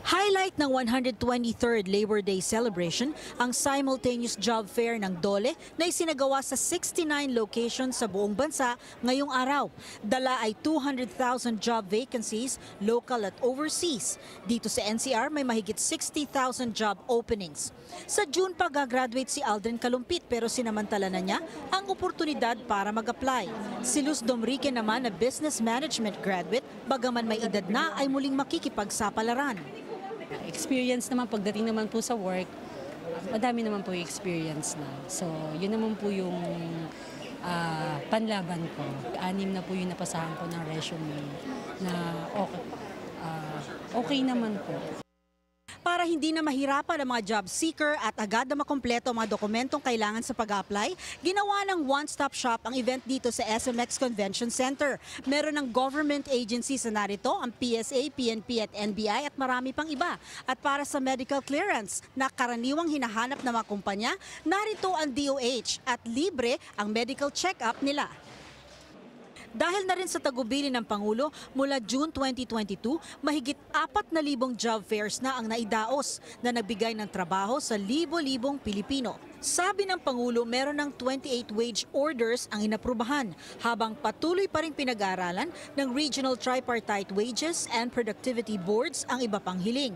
Highlight ng 123rd Labor Day celebration ang simultaneous job fair ng DOLE na isinagawa sa 69 locations sa buong bansa ngayong araw. Dala ay 200,000 job vacancies, local at overseas. Dito sa NCR may mahigit 60,000 job openings. Sa June pa gagraduate si Aldrin Kalumpit pero sinamantala na niya ang oportunidad para mag-apply. Si Luz Domrique naman na business management graduate, bagaman may edad na ay muling makikipagsapalaran. Experience naman, pagdating naman po sa work, madami naman po yung experience na. So, yun naman po yung panlaban ko. 6 na po yung napasahan ko ng resume na okay naman po. Para hindi na mahirapan ang mga job seeker at agad na makompleto ang mga dokumentong kailangan sa pag-apply, ginawa ng one-stop shop ang event dito sa SMX Convention Center. Meron ng government agencies na narito, ang PSA, PNP at NBI at marami pang iba. At para sa medical clearance na karaniwang hinahanap ng mga kumpanya, narito ang DOH at libre ang medical check-up nila. Dahil na rin sa tagubilin ng Pangulo, mula June 2022, mahigit 4,000 job fairs na ang naidaos na nagbigay ng trabaho sa libo-libong Pilipino. Sabi ng Pangulo, meron ng 28 wage orders ang inaprubahan, habang patuloy pa rin pinag-aaralan ng Regional Tripartite Wages and Productivity Boards ang iba pang hiling.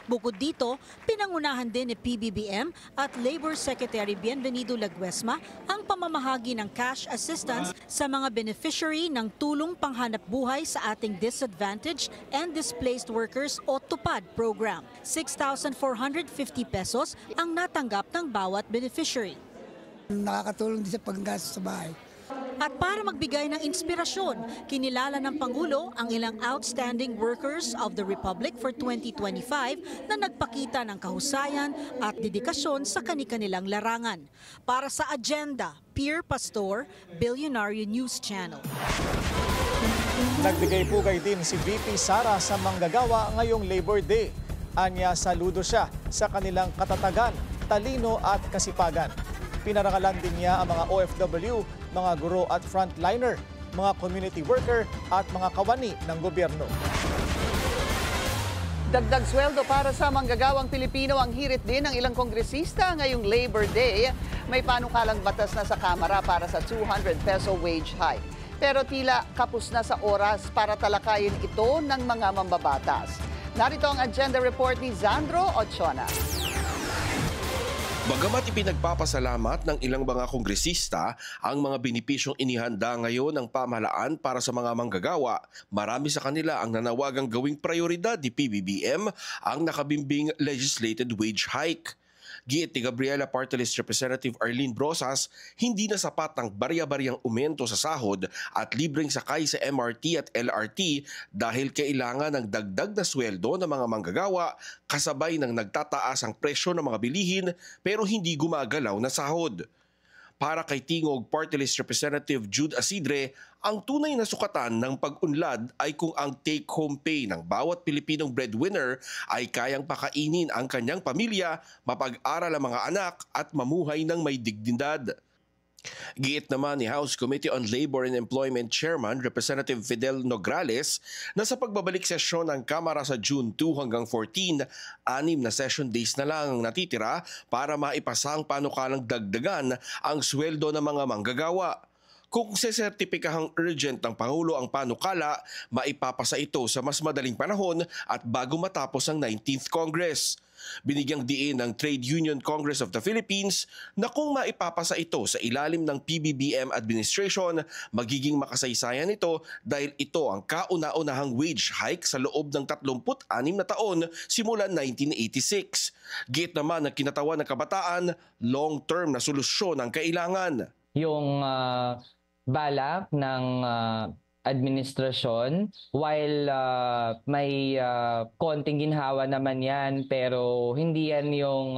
Bukod dito, pinangunahan din ni PBBM at Labor Secretary Bienvenido Laguesma ang pamamahagi ng cash assistance sa mga beneficiary ng tulong panghanap buhay sa ating Disadvantaged and Displaced Workers o TUPAD program. 6,450 pesos ang natanggap ng bawat beneficiary. Nakakatulong din sa panggastos sa bahay. At para magbigay ng inspirasyon, kinilala ng Pangulo ang ilang outstanding workers of the Republic for 2025 na nagpakita ng kahusayan at dedikasyon sa kani-kanilang larangan. Para sa Agenda, Pierre Pastor, Billionaire News Channel. Nagbigay pugay din si VP Sara sa manggagawa ngayong Labor Day. Anya, saludo siya sa kanilang katatagan, talino at kasipagan. Pinarangalan din niya ang mga OFW, mga guro at frontliner, mga community worker at mga kawani ng gobyerno. Dagdag sweldo para sa manggagawang Pilipino ang hirit din ng ilang kongresista ngayong Labor Day. May panukalang batas na sa Kamara para sa 200 peso wage hike. Pero tila kapos na sa oras para talakayin ito ng mga mambabatas. Narito ang agenda report ni Zandro Ochona. Bagamat ipinagpapasalamat ng ilang mga kongresista ang mga benepisyong inihanda ngayon ng pamahalaan para sa mga manggagawa, marami sa kanila ang nanawagang gawing prioridad ni PBBM ang nakabimbing legislated wage hike. Giit ni Gabriela Party List Representative Arlene Brosas, hindi na sapat ang barya-baryang umento sa sahod at libreng sakay sa MRT at LRT dahil kailangan ng dagdag na sweldo ng mga manggagawa kasabay ng nagtataas ang presyo ng mga bilihin pero hindi gumagalaw na sahod. Para kay Tingog Party List Representative Jude Asidre, ang tunay na sukatan ng pag-unlad ay kung ang take-home pay ng bawat Pilipinong breadwinner ay kayang pakainin ang kanyang pamilya, mapag-aral ang mga anak at mamuhay ng may dignidad. Giit naman ni House Committee on Labor and Employment Chairman Representative Fidel Nograles na sa pagbabalik sesyon ng Kamara sa June 2 hanggang 14, 6 na session days na lang ang natitira para maipasa ang panukalang dagdagan ang sweldo ng mga manggagawa. Kung sesertipikahang urgent ng Pangulo ang panukala, maipapasa ito sa mas madaling panahon at bago matapos ang 19th Congress. Binigyang diin ng Trade Union Congress of the Philippines na kung maipapasa ito sa ilalim ng PBBM administration, magiging makasaysayan ito dahil ito ang kauna-unahang wage hike sa loob ng 36 na taon simula 1986. Giit naman ng kinatawan ng kabataan, long-term na solusyon ang kailangan. Yung balak ng administrasyon, while may konting ginhawa naman yan, pero hindi yan yung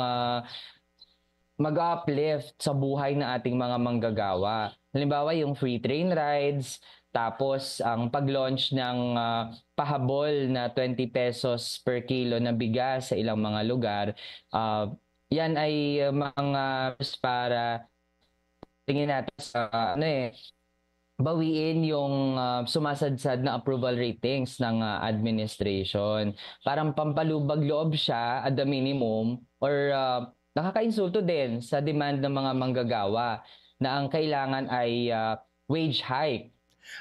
mag-uplift sa buhay ng ating mga manggagawa. Halimbawa, yung free train rides, tapos ang pag-launch ng pahabol na 20 pesos per kilo na bigas sa ilang mga lugar, yan ay mga para tingin natin sa bawiin yung sumasadsad na approval ratings ng administration. Parang pampalubag loob siya at the minimum or nakakainsulto din sa demand ng mga manggagawa na ang kailangan ay wage hike.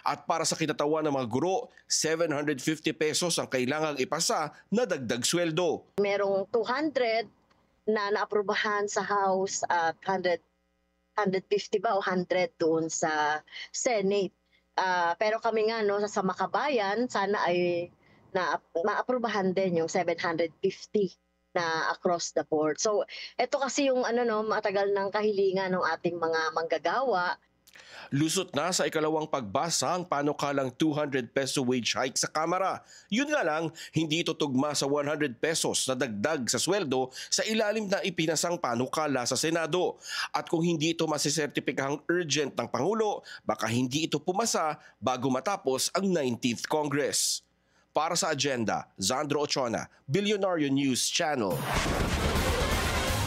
At para sa kinatawan ng mga guro, 750 pesos ang kailangang ipasa na dagdag sweldo. Merong 200 na naaprubahan sa House at 150 ba o 100 doon sa Senate. Pero kami nga sa Makabayan, sana ay maaprubahan din yung 750 na across the board. So ito kasi yung matagal ng kahilingan ng ating mga manggagawa. Lusot na sa ikalawang pagbasa ang panukalang 200 peso wage hike sa Kamara. Yun nga lang, hindi ito tugma sa 100 pesos na dagdag sa sweldo sa ilalim na ipinasang panukala sa Senado. At kung hindi ito masisertipikahang urgent ng Pangulo, baka hindi ito pumasa bago matapos ang 19th Congress. Para sa Agenda, Zandro Ochona, Billionario News Channel.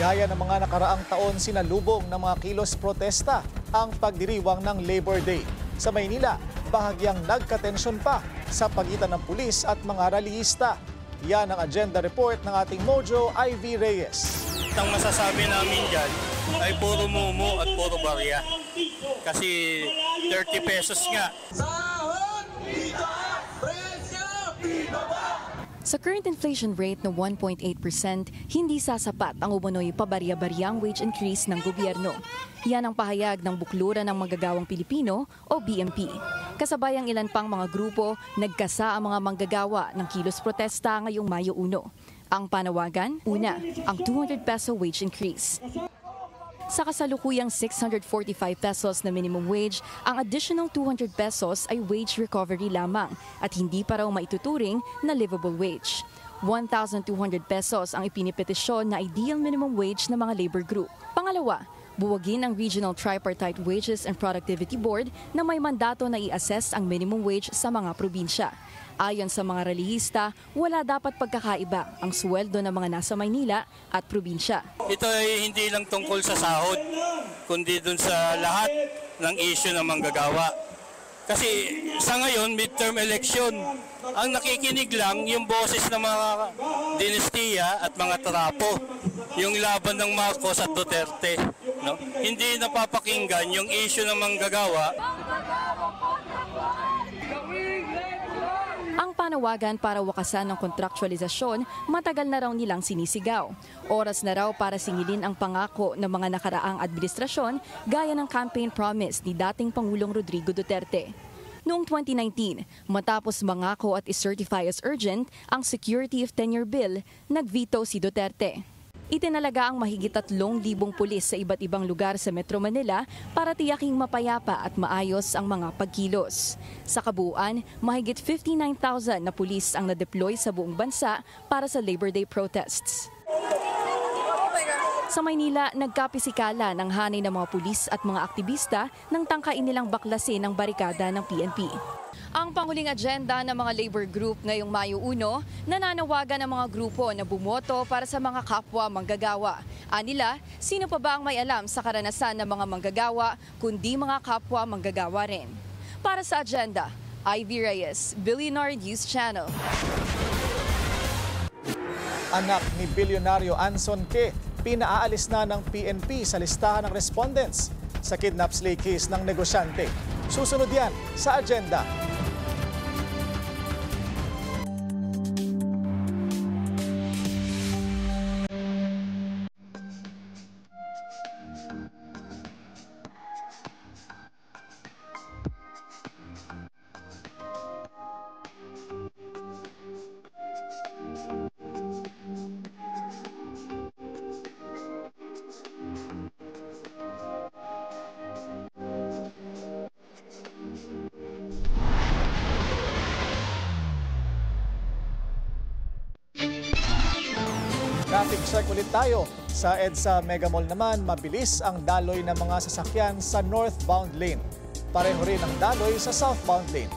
Gaya ng mga nakaraang taon, sinalubong ng mga kilos protesta ang pagdiriwang ng Labor Day. Sa Maynila, bahagyang nagka-tensyon pa sa pagitan ng pulis at mga rallyista. Yan ang agenda report ng ating Mojo Ivy Reyes. Ang masasabi namin dyan ay puro mumu at puro barya. Kasi 30 pesos nga. Sa current inflation rate na 1.8%, hindi sasapat ang umunoy pabarya-baryang wage increase ng gobyerno. Yan ang pahayag ng Bukluran ng Manggagawang Pilipino o BMP. Kasabay ang ilan pang mga grupo, nagkasa ang mga manggagawa ng kilos protesta ngayong Mayo 1. Ang panawagan, una, ang 200 peso wage increase. Sa kasalukuyang 645 pesos na minimum wage, ang additional 200 pesos ay wage recovery lamang at hindi pa raw maituturing na livable wage. 1,200 pesos ang ipinipetisyon na ideal minimum wage ng mga labor group. Pangalawa, buwagin ang Regional Tripartite Wages and Productivity Board na may mandato na i-assess ang minimum wage sa mga probinsya. Ayon sa mga rallyista, wala dapat pagkakaiba ang sweldo ng mga nasa Maynila at probinsya. Ito ay hindi lang tungkol sa sahod, kundi dun sa lahat ng issue ng manggagawa. Kasi sa ngayon, midterm election, ang nakikinig lang yung boses ng mga dinastiya at mga trapo, yung laban ng Marcos at Duterte. No? Hindi napapakinggan yung issue ng manggagawa. Ang panawagan para wakasan ng kontraktualisasyon, matagal na raw nilang sinisigaw. Oras na raw para singilin ang pangako ng mga nakaraang administrasyon gaya ng campaign promise ni dating Pangulong Rodrigo Duterte. Noong 2019, matapos mangako at i-certify as urgent ang Security of Tenure Bill, nag-veto si Duterte. Itinalaga ang mahigit 3,000 pulis sa iba't ibang lugar sa Metro Manila para tiyaking mapayapa at maayos ang mga pagkilos. Sa kabuuan, mahigit 59,000 na pulis ang na-deploy sa buong bansa para sa Labor Day protests. Sa Maynila, nagkapisikala ng hanay ng mga pulis at mga aktivista nang tangkain nilang baklasin ang barikada ng PNP. Ang panghuling agenda ng mga labor group ngayong Mayo 1, nananawagan ng mga grupo na bumoto para sa mga kapwa manggagawa. Anila, sino pa ba ang may alam sa karanasan ng mga manggagawa kundi mga kapwa manggagawa rin? Para sa agenda, Ivy Reyes, Billionaire News Channel. Anak ni Bilyonaryo Anson Ke, pinaalis na ng PNP sa listahan ng respondents sa kidnap slay case ng negosyante. Susunod yan sa agenda. Traffic check ulit tayo. Sa EDSA Mega Mall naman, mabilis ang daloy ng mga sasakyan sa northbound lane. Pareho rin ang daloy sa southbound lane.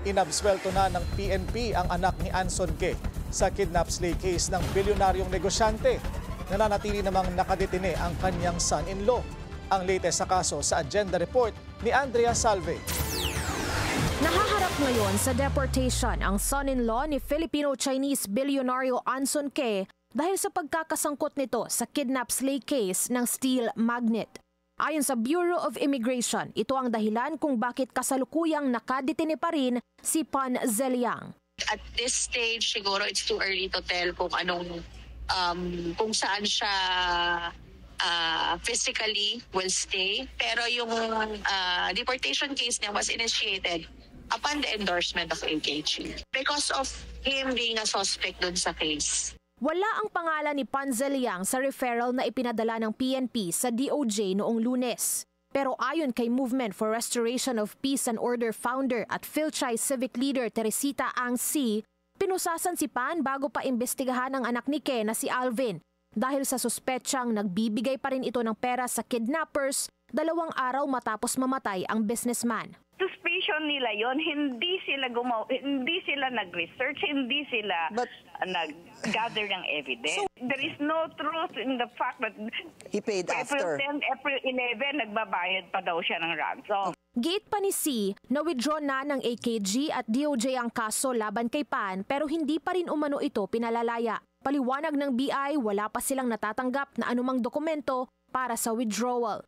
Inabswelto na ng PNP ang anak ni Anson Ke sa kidnap slay case ng bilyonaryong negosyante. Nananatili namang nakadetine ang kanyang son-in-law. Ang latest sa kaso sa agenda report ni Andrea Salve. Nahaharap ngayon sa deportation ang son-in-law ni Filipino-Chinese bilyonaryo Anson Ke dahil sa pagkakasangkot nito sa kidnap slay case ng steel magnet. Ayon sa Bureau of Immigration, ito ang dahilan kung bakit kasalukuyang nakadetine pa rin si Pan Zeliang. At this stage, siguro it's too early to tell kung anong, kung saan siya physically will stay. Pero yung deportation case niya was initiated upon the endorsement of AKG because of him being a suspect dun sa case. Wala ang pangalan ni Pan Zeliang sa referral na ipinadala ng PNP sa DOJ noong Lunes. Pero ayon kay Movement for Restoration of Peace and Order founder at Philchai civic leader Teresita Ang Si, pinusasan si Pan bago pa imbestigahan ang anak ni Ke na si Alvin dahil sa suspetsyang nagbibigay pa rin ito ng pera sa kidnappers 2 araw matapos mamatay ang businessman. Suspicion nila yon, hindi sila nag-research, hindi sila nag-gather ng evidence. There is no truth in the fact that he paid after. April 10, April 11, nagbabayad pa daw siya ng ransom. Gate pa ni C na withdraw na ng AKG at DOJ ang kaso laban kay Pan pero hindi pa rin umano ito pinalalaya. Paliwanag ng BI, wala pa silang natatanggap na anumang dokumento para sa withdrawal.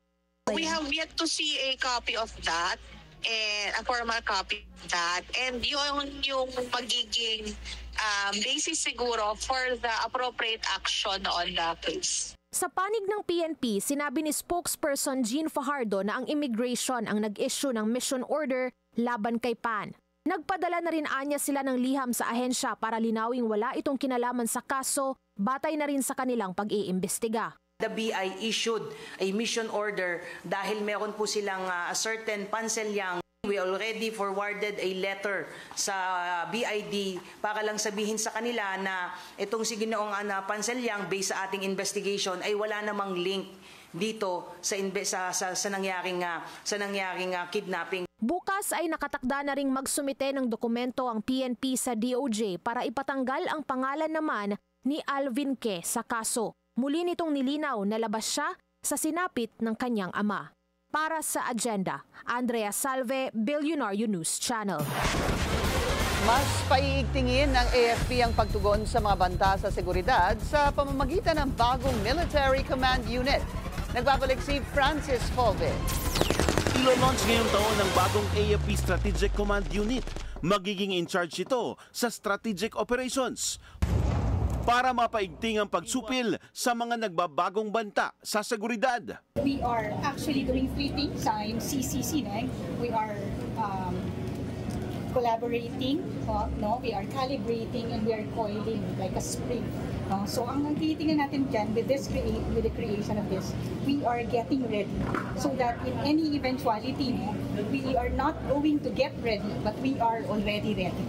We have yet to see a copy of that. And a formal copy of that, and yung magiging basis siguro for the appropriate action on the case. Sa panig ng PNP, sinabi ni spokesperson Jean Fajardo na ang immigration ang nag-issue ng mission order laban kay Pan. Nagpadala na rin anya sila ng liham sa ahensya para linawing wala itong kinalaman sa kaso, batay na rin sa kanilang pag-iimbestiga. The BI issued a mission order dahil meron po silang a certain Pan Zeliang. We already forwarded a letter sa BID para lang sabihin sa kanila na itong si Ginoong Pan Zeliang based sa ating investigation ay wala namang link dito sa nangyaring kidnapping. Bukas ay nakatakda na ring magsumite ng dokumento ang PNP sa DOJ para ipatanggal ang pangalan naman ni Alvin Ke sa kaso. Muli nitong nilinaw na labas siya sa sinapit ng kanyang ama. Para sa agenda, Andrea Salve, Billionaire News Channel. Mas paiigtingin ng AFP ang pagtugon sa mga banta sa seguridad sa pamamagitan ng bagong Military Command Unit. Nagbabalik si Francis Folve. Ilo-launch ngayong taon ng bagong AFP Strategic Command Unit. Magiging in charge ito sa strategic operations para mapaigting ang pagsupil sa mga nagbabagong banta sa seguridad. We are actually doing 3 things sa CCC. We are collaborating, we are calibrating, and we are coiling like a spring. So ang tinitingnan natin dyan with the creation of this, we are getting ready so that in any eventuality, we are not going to get ready, but we are already ready.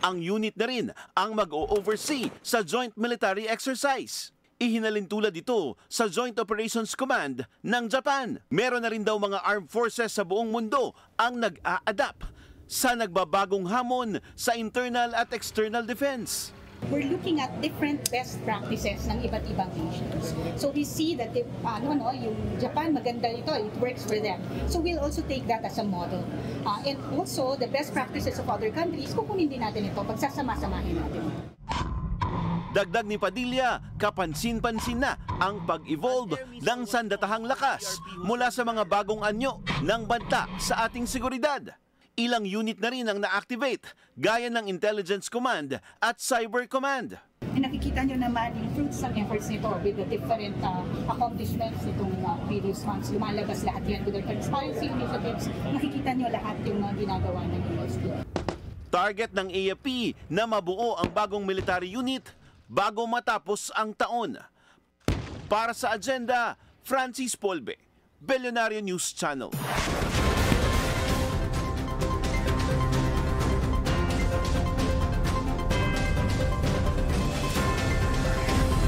Ang unit na rin ang mag-o-oversee sa joint military exercise. Ihinalin tulad ito sa Joint Operations Command ng Japan. Meron na rin daw mga armed forces sa buong mundo ang nag-a-adapt sa nagbabagong hamon sa internal at external defense. We're looking at different best practices ng iba't ibang nations. So we see that yung Japan, maganda ito, it works for them. So we'll also take that as a model. And also, the best practices of other countries, kukunin din natin ito, pagsasama-samahin natin. Dagdag ni Padilla, kapansin-pansin na ang pag-evolve ng sandatahang lakas mula sa mga bagong anyo ng banta sa ating seguridad. Ilang unit na rin ang na-activate, gaya ng Intelligence Command at Cyber Command. Nakikita nyo naman yung fruits ng efforts nito with the different accomplishments nitong previous months. Lumalabas lahat yan with the transparency initiatives. Nakikita nyo lahat yung mga ginagawa ng UST. Target ng AFP na mabuo ang bagong military unit bago matapos ang taon. Para sa agenda, Francis Polbe, Billionaire News Channel.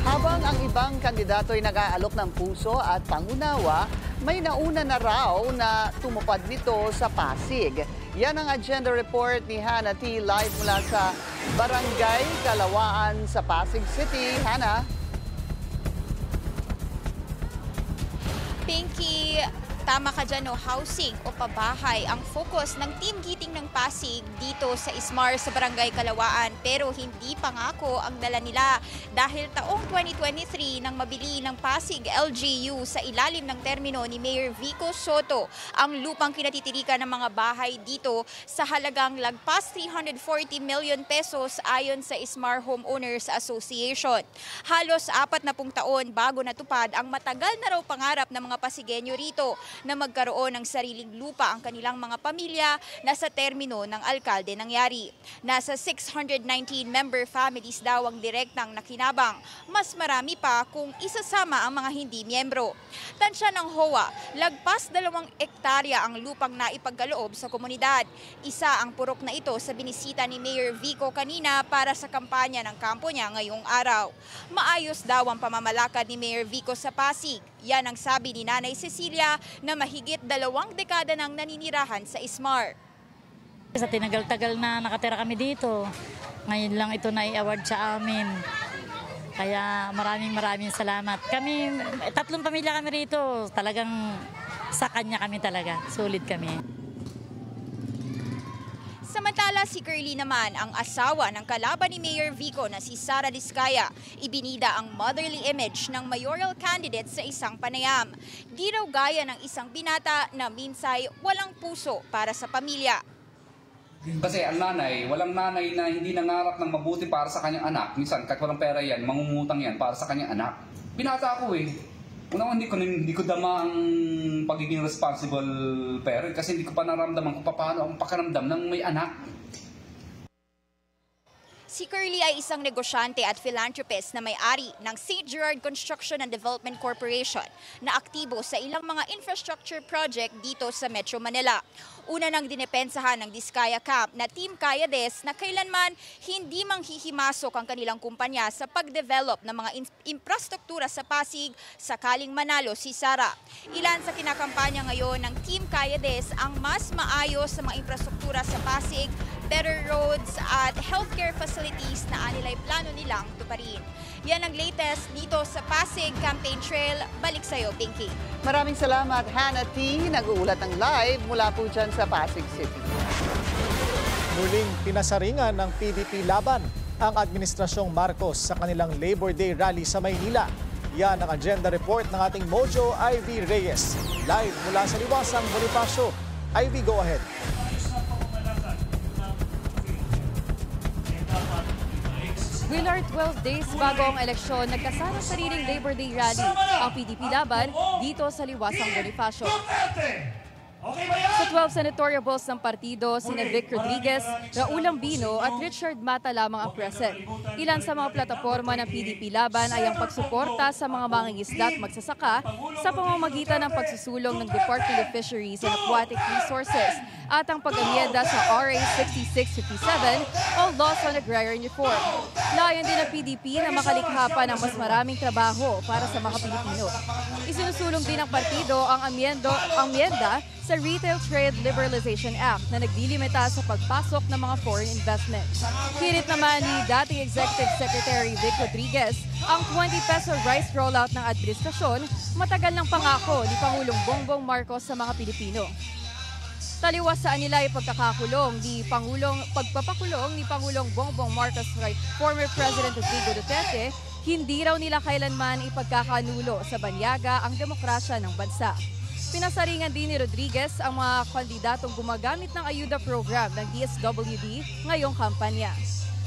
Habang ang ibang kandidato ay nag-aalok ng puso at pangunawa, may nauna na raw na tumupad nito sa Pasig. Yan ang agenda report ni Hannah T. live mula sa Barangay Kalawaan sa Pasig City. Hannah? Pinky, hindi tama ka dyan, no, housing o pabahay ang focus ng Team Giting ng Pasig dito sa Ismar sa Barangay Kalawaan. Pero hindi pangako ang dala nila dahil taong 2023 nang mabili ng Pasig LGU sa ilalim ng termino ni Mayor Vico Soto ang lupang kinatitirikan ng mga bahay dito sa halagang lagpas 340 million pesos ayon sa Ismar Homeowners Association. Halos 40 taon bago natupad ang matagal na raw pangarap ng mga Pasigenyo rito na magkaroon ng sariling lupa ang kanilang mga pamilya na sa termino ng alkalde nangyari. Nasa 619 member families daw ang direktang nakinabang. Mas marami pa kung isasama ang mga hindi miyembro. Tansya ng HOA, lagpas 2 ektarya ang lupang naipagkaloob sa komunidad. Isa ang purok na ito sa binisita ni Mayor Vico kanina para sa kampanya ng kampo niya ngayong araw. Maayos daw ang pamamalakad ni Mayor Vico sa Pasig. Yan ang sabi ni Nanay Cecilia na mahigit 2 dekada nang naninirahan sa Ismar. Sa tinagal-tagal na nakatira kami dito, ngayon lang ito na-i-award sa amin. Kaya maraming salamat. Kami, 3 pamilya kami rito, talagang sa kanya kami talaga, sulit kami. Samantala si Curly naman, ang asawa ng kalaban ni Mayor Vico na si Sara Diskaya, ibinida ang motherly image ng mayoral candidate sa isang panayam. Di raw gaya ng isang binata na minsay walang puso para sa pamilya. Kasi ang nanay, walang nanay na hindi nangarap ng mabuti para sa kanyang anak. Minsan kahit walang pera yan, mangungutang yan para sa kanyang anak. Binata ako eh. Unang hindi ko dama ang pagiging responsible parent kasi hindi ko pa naramdaman kung paano ang pakiramdam ng may anak. Si Curly ay isang negosyante at philanthropist na may-ari ng St. Gerard Construction and Development Corporation na aktibo sa ilang mga infrastructure project dito sa Metro Manila. Una nang dinepensahan ng Diskaya Camp na Team Kayades na kailanman hindi manghihimasok ang kanilang kumpanya sa pag-develop ng mga infrastruktura sa Pasig sakaling manalo si Sara. Ilan sa kinakampanya ngayon ng Team Kayades ang mas maayos sa mga infrastruktura sa Pasig, better roads at healthcare facilities na anilay plano nilang tuparin. Yan ang latest dito sa Pasig Campaign Trail. Balik sa'yo, Pinky. Maraming salamat, Hannah T. Nag-uulat ng live mula po dyan sa Pasig City. Muling pinasaringan ng PDP laban ang Administrasyong Marcos sa kanilang Labor Day rally sa Maynila. Yan ang agenda report ng ating Mojo Ivy Reyes. Live mula sa Liwasang Bonifacio. Ivy, go ahead. Willard, 12 days bago ang eleksyon, nagkasama sariling Labor Day rally ang PDP laban dito sa Liwasang Bonifacio. Sa 12 senatorial balls ng partido, sina Vic Rodriguez, Raul Ambino at Richard Mata lamang ang present. Ilan sa mga plataforma ng PDP laban ay ang pagsuporta sa mga mangingisda at magsasaka sa pamamagitan ng pagsusulong ng Department of Fisheries and Aquatic Resources at ang pag-amyenda sa RA 6657 o Laws on Agrarian Reform. Layon din ng PDP na makalikha pa ng mas maraming trabaho para sa mga Pilipino. Isinusulong din ng partido ang amyenda sa Retail Trade Liberalization Act na naglilimita sa pagpasok ng mga foreign investments. Hirit naman ni dating Executive Secretary Vic Rodriguez ang 20 peso rice rollout ng administrasyon, matagal ng pangako ni Pangulong Bongbong Marcos sa mga Pilipino. Taliwas sa nila ay pagpapakulong ni Pangulong Bongbong Marcos kay former President Rodrigo Duterte, hindi raw nila kailanman ipagkakanulo sa banyaga ang demokrasya ng bansa. Pinasaringan din ni Rodriguez ang mga kandidatong gumagamit ng ayuda program ng DSWD ngayong kampanya.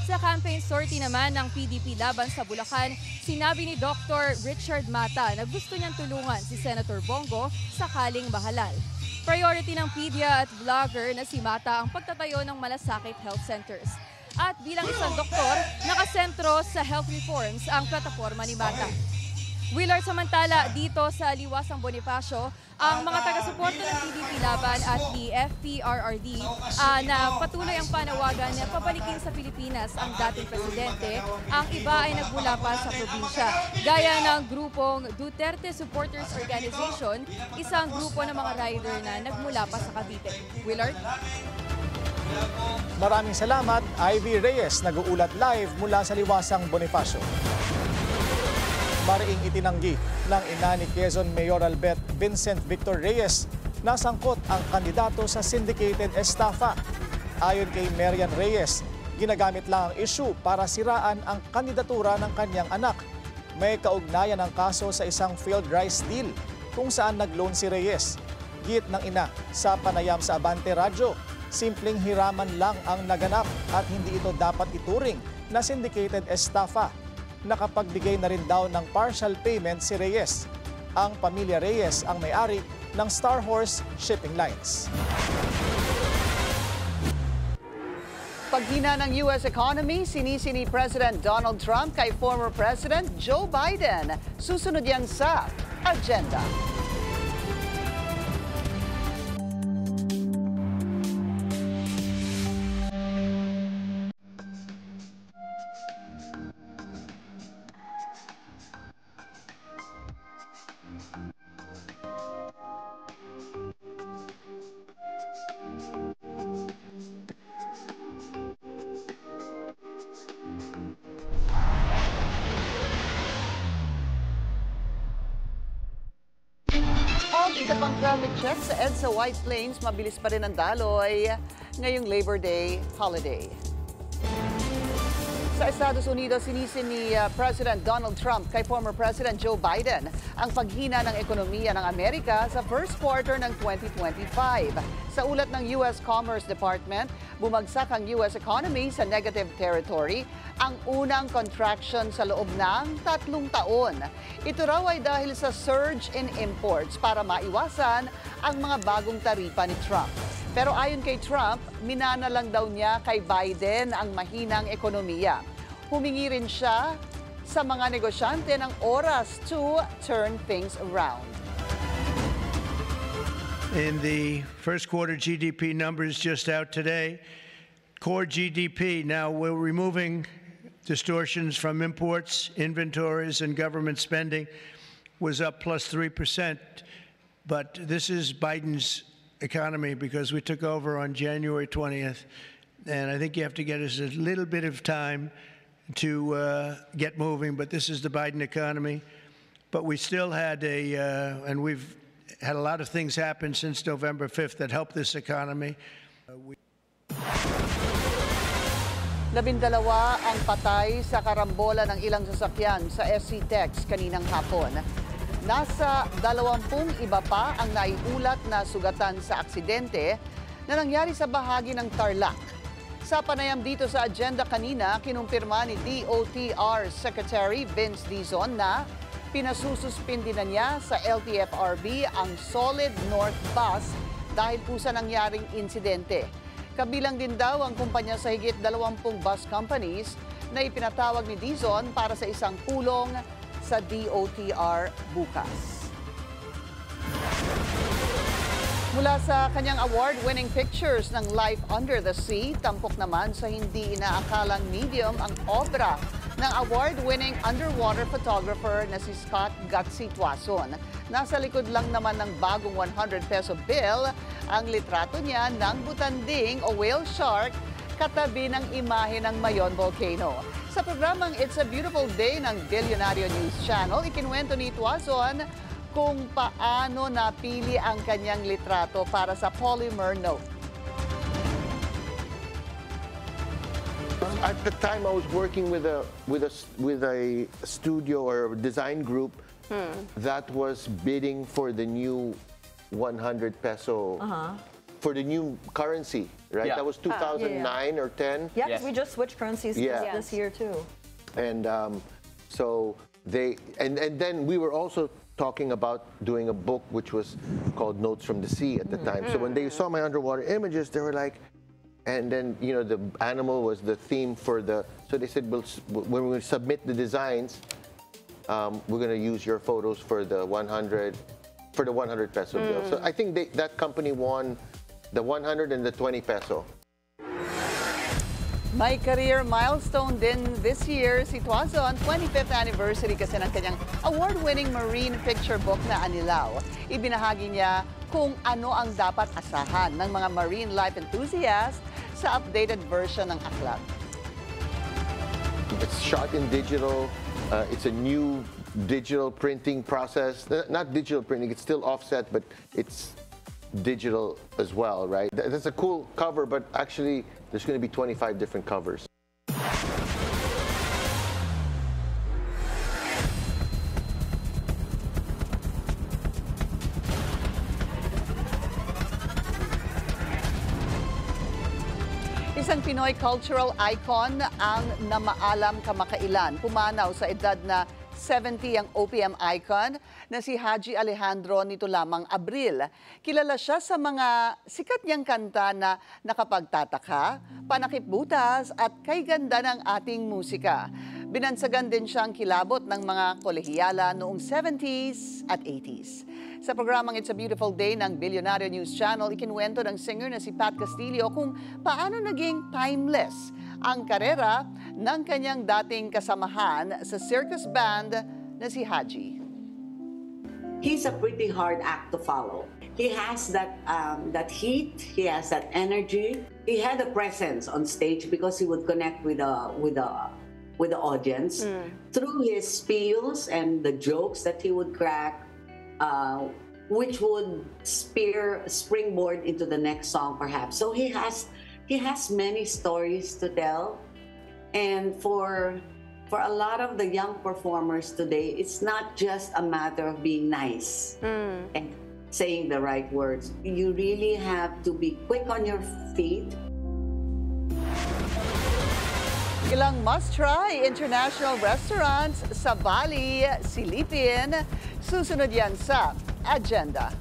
Sa campaign sortie naman ng PDP laban sa Bulacan, sinabi ni Dr. Richard Mata na gusto niyang tulungan si Senator Bongo sakaling mahalal. Priority ng media at vlogger na si Mata ang pagtatayo ng malasakit health centers. At bilang isang doktor, nakasentro sa health reforms ang plataforma ni Mata. Willard, samantala dito sa Liwasang Bonifacio, ang mga taga-suporta ng PDP laban at ni FPRRD na patuloy ang panawagan na pabalikin sa Pilipinas ang dating presidente. Ang iba ay nagmula pa sa probinsya. Gaya ng grupong Duterte Supporters Organization, isang grupo ng mga rider na nagmula pa sa Cavite. Willard? Maraming salamat, Ivy Reyes, nag-uulat live mula sa Liwasang Bonifacio. Mariing itinanggi ng ina ni Quezon Mayoral Bet Vincent Victor Reyes na sangkot ang kandidato sa syndicated estafa. Ayon kay Marian Reyes, ginagamit lang ang issue para siraan ang kandidatura ng kanyang anak. May kaugnayan ang kaso sa isang failed rice deal kung saan nag-loan si Reyes. Git ng ina sa panayam sa Abante Radyo, simpleng hiraman lang ang naganap at hindi ito dapat ituring na syndicated estafa. Nakapagbigay na rin daw ng partial payment si Reyes. Ang pamilya Reyes ang may-ari ng Star Horse Shipping Lines. Paghina ng U.S. economy, sinisi ni President Donald Trump kay former President Joe Biden. Susunod yan sa Agenda. Isa pang traffic check sa EDSA White Plains, mabilis pa rin ang daloy ngayong Labor Day holiday. Sa Estados Unidos, sinisi ni President Donald Trump kay former President Joe Biden ang paghina ng ekonomiya ng Amerika sa first quarter ng 2025. Sa ulat ng U.S. Commerce Department, bumagsak ang U.S. economy sa negative territory, ang unang contraction sa loob ng 3 taon. Ito raw ay dahil sa surge in imports para maiwasan ang mga bagong taripa ni Trump. Pero ayon kay Trump, minana lang daw niya kay Biden ang mahinang ekonomiya. Humingi rin siya sa mga negosyante ng oras to turn things around. In the first quarter GDP numbers just out today, core GDP, now we're removing distortions from imports, inventories, and government spending, was up plus 3%. But this is Biden's economy because we took over on January 20th. And I think you have to get us a little bit of time to get moving. But this is the Biden economy. But we still had and we've had a lot of things happen since November 5th that helped this economy. 12 ang patay sa karambola ng ilang sasakyan sa SC Tex kaninang hapon. Nasa 20 iba pa ang naiulat na sugatan sa aksidente na nangyari sa bahagi ng Tarlac. Sa panayam dito sa agenda kanina, kinumpirma ni DOTR Secretary Vince Dizon na pinasususpindi na niya sa LTFRB ang Solid North Bus dahil po sa nangyaring insidente. Kabilang din daw ang kumpanya sa higit 20 bus companies na ipinatawag ni Dizon para sa isang pulong sa DOTR bukas. Mula sa kanyang award-winning pictures ng Life Under the Sea, tampok naman sa hindi inaakalang medium ang obra ng award-winning underwater photographer na si Scott Gutsy Tuason. Nasa likod lang naman ng bagong 100 peso bill ang litrato niya ng butanding o whale shark katabi ng imahe ng Mayon Volcano. Sa programang It's a Beautiful Day ng Billionario News Channel, ikinuwento ni Tuason kung paano napili ang kanyang litrato para sa polymer note. At the time, I was working with a studio or design group that was bidding for the new 100 peso for the new currency, right? Yeah. That was 2009 or 10. Yeah, yes. We just switched currencies this year too. And so and then we were also talking about doing a book which was called Notes from the Sea at the time. So when they saw my underwater images, they were like. And then, you know, the animal was the theme for the... So they said, when we submit the designs, we're going to use your photos for the 100 peso bill. So I think that company won the 100 and the 20 peso. May career milestone din this year si Tuason, 25th anniversary kasi ng kanyang award-winning marine picture book na Anilaw. Ibinahagi niya kung ano ang dapat asahan ng mga marine life enthusiasts sa updated version ng aklat. It's shot in digital. It's a new digital printing process. Not digital printing, it's still offset, but it's digital as well, right? That's a cool cover, but actually there's going to be 25 different covers. Isang Pinoy cultural icon ang namaalam kamakailan. Pumanaw sa edad na 70 ang OPM icon na si Haji Alejandro nito lamang Abril. Kilala siya sa mga sikat niyang kanta na Nakapagtataka, Panakip Butas at Kay Ganda ng Ating Musika. Binansagan din siyang kilabot ng mga kolehiyala noong 70s at 80s. Sa programang It's a Beautiful Day ng Billionaire News Channel, ikinuwento ng singer na si Pat Castillo kung paano naging timeless ang karera ng kanyang dating kasamahan sa circus band na si Haji. He's a pretty hard act to follow. He has that heat, he has that energy. He had a presence on stage because he would connect with the audience through his spills and the jokes that he would crack, which would springboard into the next song perhaps. So he has many stories to tell, and for a lot of the young performers today, it's not just a matter of being nice and saying the right words. You really have to be quick on your feet. Ilang must-try international restaurants sa Bali, silipin. Susunod yan sa Agenda.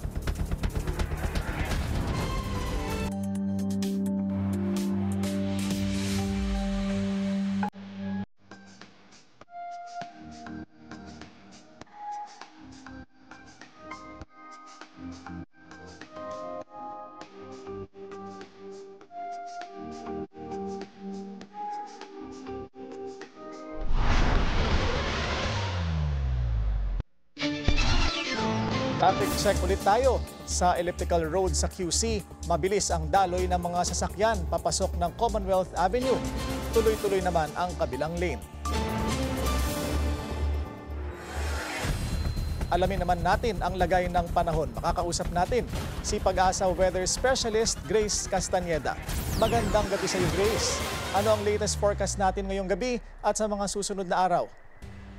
Traffic check ulit tayo. Sa elliptical road sa QC, mabilis ang daloy ng mga sasakyan papasok ng Commonwealth Avenue. Tuloy-tuloy naman ang kabilang lane. Alamin naman natin ang lagay ng panahon. Makakausap natin si Pag-asa Weather Specialist Grace Castañeda. Magandang gabi sa iyo, Grace. Ano ang latest forecast natin ngayong gabi at sa mga susunod na araw?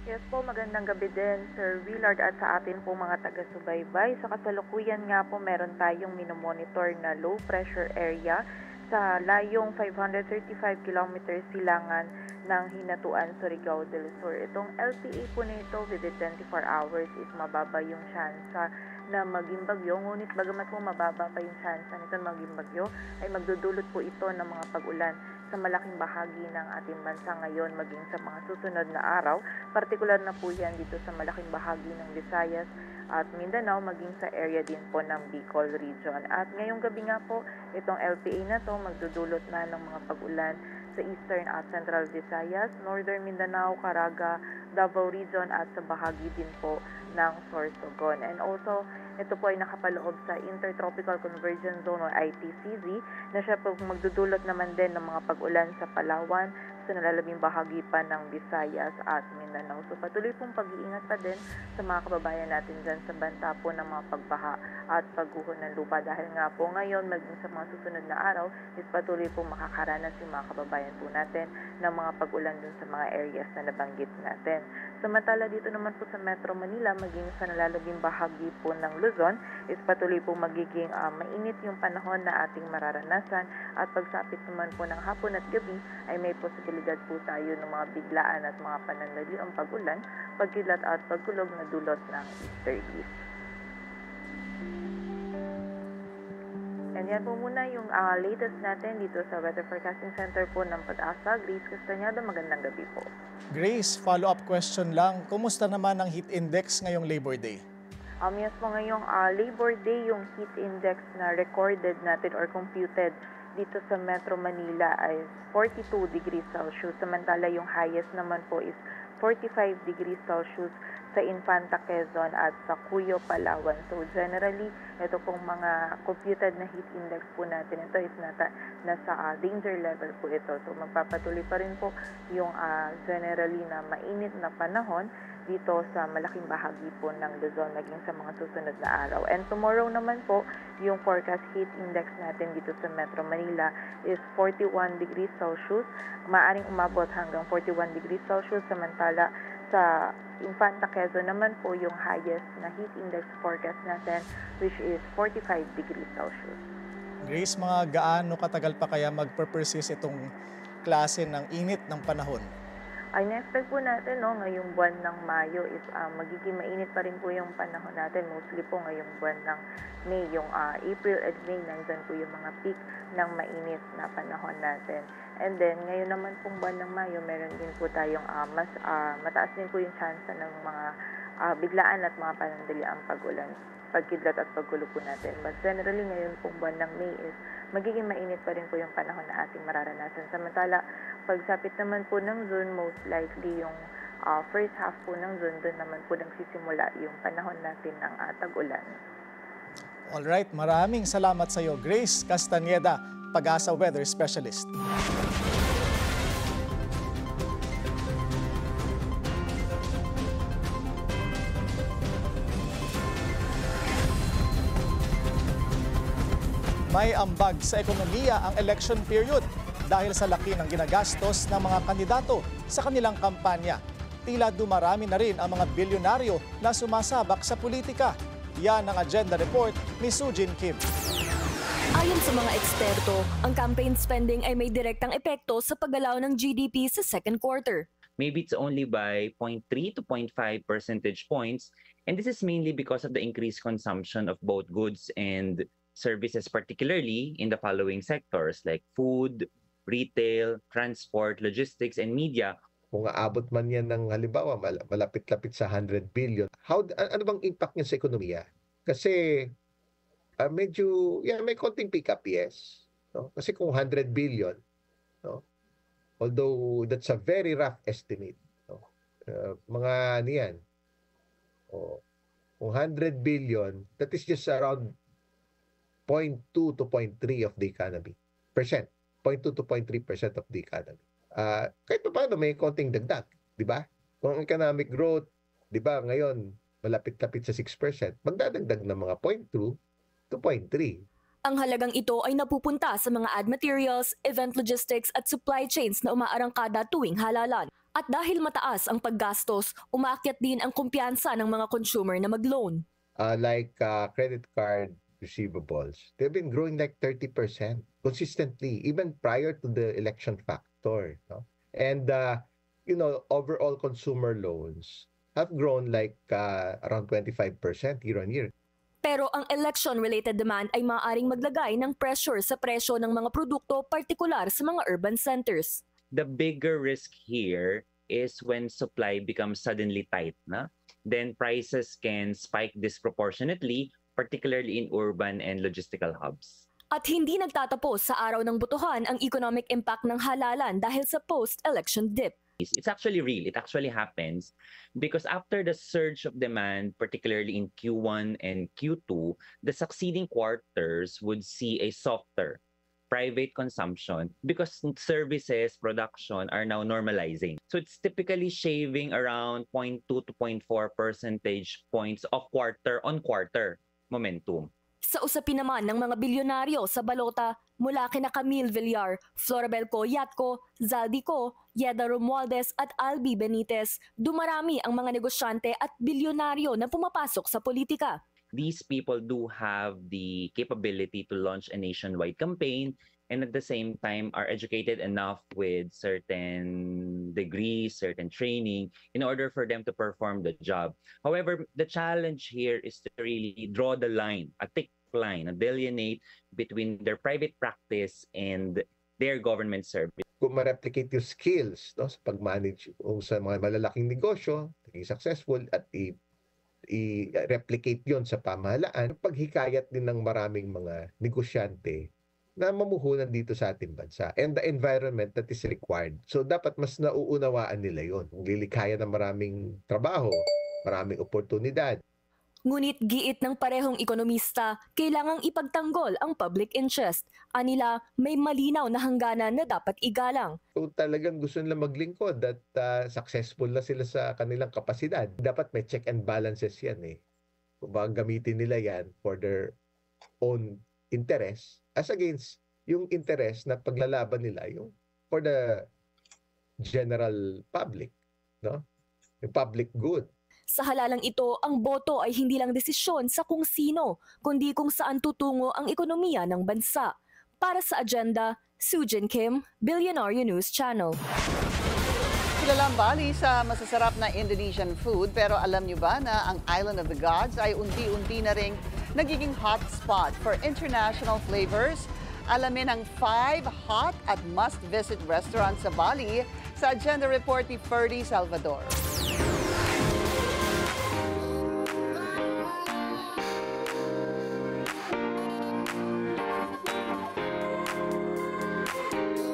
Yes po, magandang gabi din, Sir Willard, at sa atin po mga taga-subaybay. Sa kasalukuyan nga po, meron tayong minomonitor na low pressure area sa layong 535 kilometers silangan ng Hinatuan, Surigao del Sur. Itong LPA po nito within 24 hours is mababa yung tsansa na maging bagyo. Ngunit bagamat po mababa pa yung tsansa nito maging bagyo, ay magdudulot po ito ng mga pag-ulan sa malaking bahagi ng ating bansa ngayon maging sa mga susunod na araw. Partikular na po yan dito sa malaking bahagi ng Visayas at Mindanao, maging sa area din po ng Bicol region. At ngayong gabi nga po, itong LPA na to magdudulot na ng mga pag-ulan sa Eastern at Central Visayas, Northern Mindanao, Caraga, Davao region at sa bahagi din po ng Sorsogon. And also, ito po ay nakapaloob sa Intertropical Convergence Zone o ITCZ na siya po magdudulot naman din ng mga pag-ulan sa Palawan, sa nalalabing bahagi pa ng Visayas at Mindanao. So patuloy pong pag-iingat pa din sa mga kababayan natin dyan sa banta po ng mga pagbaha at pagguho ng lupa dahil nga po ngayon maging sa mga susunod na araw is patuloy pong makakaranas yung mga kababayan po natin ng mga pag-ulan dun sa mga areas na nabanggit natin. Samantala dito naman po sa Metro Manila maging sa nalalabing bahagi po ng Luzon is patuloy pong magiging mainit yung panahon na ating mararanasan at pagsapit naman po ng hapon at gabi ay may posibilidad po tayo ng mga biglaan at mga pananaliang pag-ulan, pagkilat at pagkulog na dulot ng easterlies. And yan po muna yung latest natin dito sa Weather Forecasting Center po ng Pag-asa. Grace Castañeda, magandang gabi po. Grace, follow-up question lang. Kumusta naman ang heat index ngayong Labor Day? Yes po, ngayong Labor Day, yung heat index na recorded natin or computed dito sa Metro Manila ay 42 degrees Celsius. Samantala yung highest naman po is 45 degrees Celsius sa Infanta, Quezon at sa Cuyo, Palawan. So generally, ito pong mga computed na heat index po natin, ito is nasa danger level po ito. So magpapatuloy pa rin po yung generally na mainit na panahon dito sa malaking bahagi po ng Luzon maging sa mga susunod na araw. And tomorrow naman po, yung forecast heat index natin dito sa Metro Manila is 41 degrees Celsius. Maaring umabot hanggang 41 degrees Celsius, samantala sa Infanta Quezon naman po yung highest na heat index forecast natin, which is 45 degrees Celsius. Grace, mga gaano katagal pa kaya magper-persist itong klase ng init ng panahon? Ay, na-expect po natin, no, ngayong buwan ng Mayo is magiging mainit pa rin po yung panahon natin. Mostly po ngayong buwan ng May, yung April at May, nandyan po yung mga peak ng mainit na panahon natin. And then, ngayon naman pong buwan ng Mayo, meron din po tayong mas mataas din po yung chance ng mga biglaan at mga panandaliang pag-ulan, pagkidlat at paggulo po natin. But generally, ngayon pong buwan ng May is magiging mainit pa rin po yung panahon na ating mararanasan. Samantala, pagsapit naman po ng June, most likely yung first half po ng June, doon naman po nagsisimula yung panahon natin ng tag-ulan. Alright, maraming salamat sa iyo, Grace Castañeda, Pag-asa Weather Specialist. May ambag sa ekonomiya ang election period dahil sa laki ng ginagastos ng mga kandidato sa kanilang kampanya. Tila dumarami na rin ang mga bilyonaryo na sumasabak sa politika. Yan ang agenda report ni Sujin Kim. Ayon sa mga eksperto, ang campaign spending ay may direktang epekto sa paggalaw ng GDP sa second quarter. Maybe it's only by 0.3 to 0.5 percentage points, and this is mainly because of the increased consumption of both goods and services, particularly in the following sectors like food, retail, transport, logistics, and media. Kung aabot man yan ng halimbawa malapit-lapit sa 100 billion, ano bang impact niya sa ekonomiya? Kasi medyo may konting pick-up, yes. No? Kasi kung 100 billion, no? Although that's a very rough estimate, no? Mga niyan, kung 100 billion, that is just around 0.2 to 0.3 of the economy. 0.2 to 0.3% of the economy. Kahit pa paano may konting dagdag, di ba? Kung economic growth, di ba, ngayon malapit-lapit sa 6%, magdadagdag ng mga 0.2 to 0.3. Ang halagang ito ay napupunta sa mga ad materials, event logistics at supply chains na umaarangkada tuwing halalan. At dahil mataas ang paggastos, umaakyat din ang kumpiyansa ng mga consumer na mag-loan. Like credit card receivables, they've been growing like 30% consistently, even prior to the election factor. No? And, overall consumer loans have grown like around 25% year on year. Pero ang election-related demand ay maaaring maglagay ng pressure sa presyo ng mga produkto, partikular sa mga urban centers. The bigger risk here is when supply becomes suddenly tight, na? Then prices can spike disproportionately, particularly in urban and logistical hubs. At hindi nagtatapos sa araw ng botohan ang economic impact ng halalan dahil sa post-election dip. It's actually real. It actually happens because after the surge of demand, particularly in Q1 and Q2, the succeeding quarters would see a softer private consumption because services production are now normalizing. So it's typically shaving around 0.2 to 0.4 percentage points of quarter-on-quarter momentum. Sa usapin naman ng mga bilyonaryo sa balota, mula kina Camille Villar, Floribel Coyatco, Zaldico, Yeda Romualdez at Albi Benitez, dumarami ang mga negosyante at bilyonaryo na pumapasok sa politika. These people do have the capability to launch a nationwide campaign and at the same time are educated enough with certain degrees, certain training in order for them to perform the job. However, the challenge here is to really draw the line, a thick line, a delineate between their private practice and their government service. Kung ma-replicate yung skills, no, sa pag-manage o sa mga malalaking negosyo, naging successful at i-replicate yon sa pamahalaan, paghikayat din ng maraming mga negosyante na mamuhunan dito sa ating bansa and the environment that is required. So dapat mas nauunawaan nila yon. Lilikaya ng maraming trabaho, maraming oportunidad. Ngunit giit ng parehong ekonomista, kailangang ipagtanggol ang public interest. Anila, may malinaw na hangganan na dapat igalang. Kung talagang gusto nila maglingkod at successful na sila sa kanilang kapasidad, dapat may check and balances yan eh. Kung baka gamitin nila yan for their own interest as against yung interest na paglalaban nila yung for the general public, no? Yung public good. Sa halalang ito, ang boto ay hindi lang desisyon sa kung sino, kundi kung saan tutungo ang ekonomiya ng bansa. Para sa agenda, Sujin Kim, Billionaire News Channel. Kilala ang Bali sa masasarap na Indonesian food, pero alam niyo ba na ang Island of the Gods ay unti-unti na ring nagiging hotspot for international flavors? Alamin ang 5 hot at must-visit restaurants sa Bali sa Agenda Report ni Ferdy Salvador.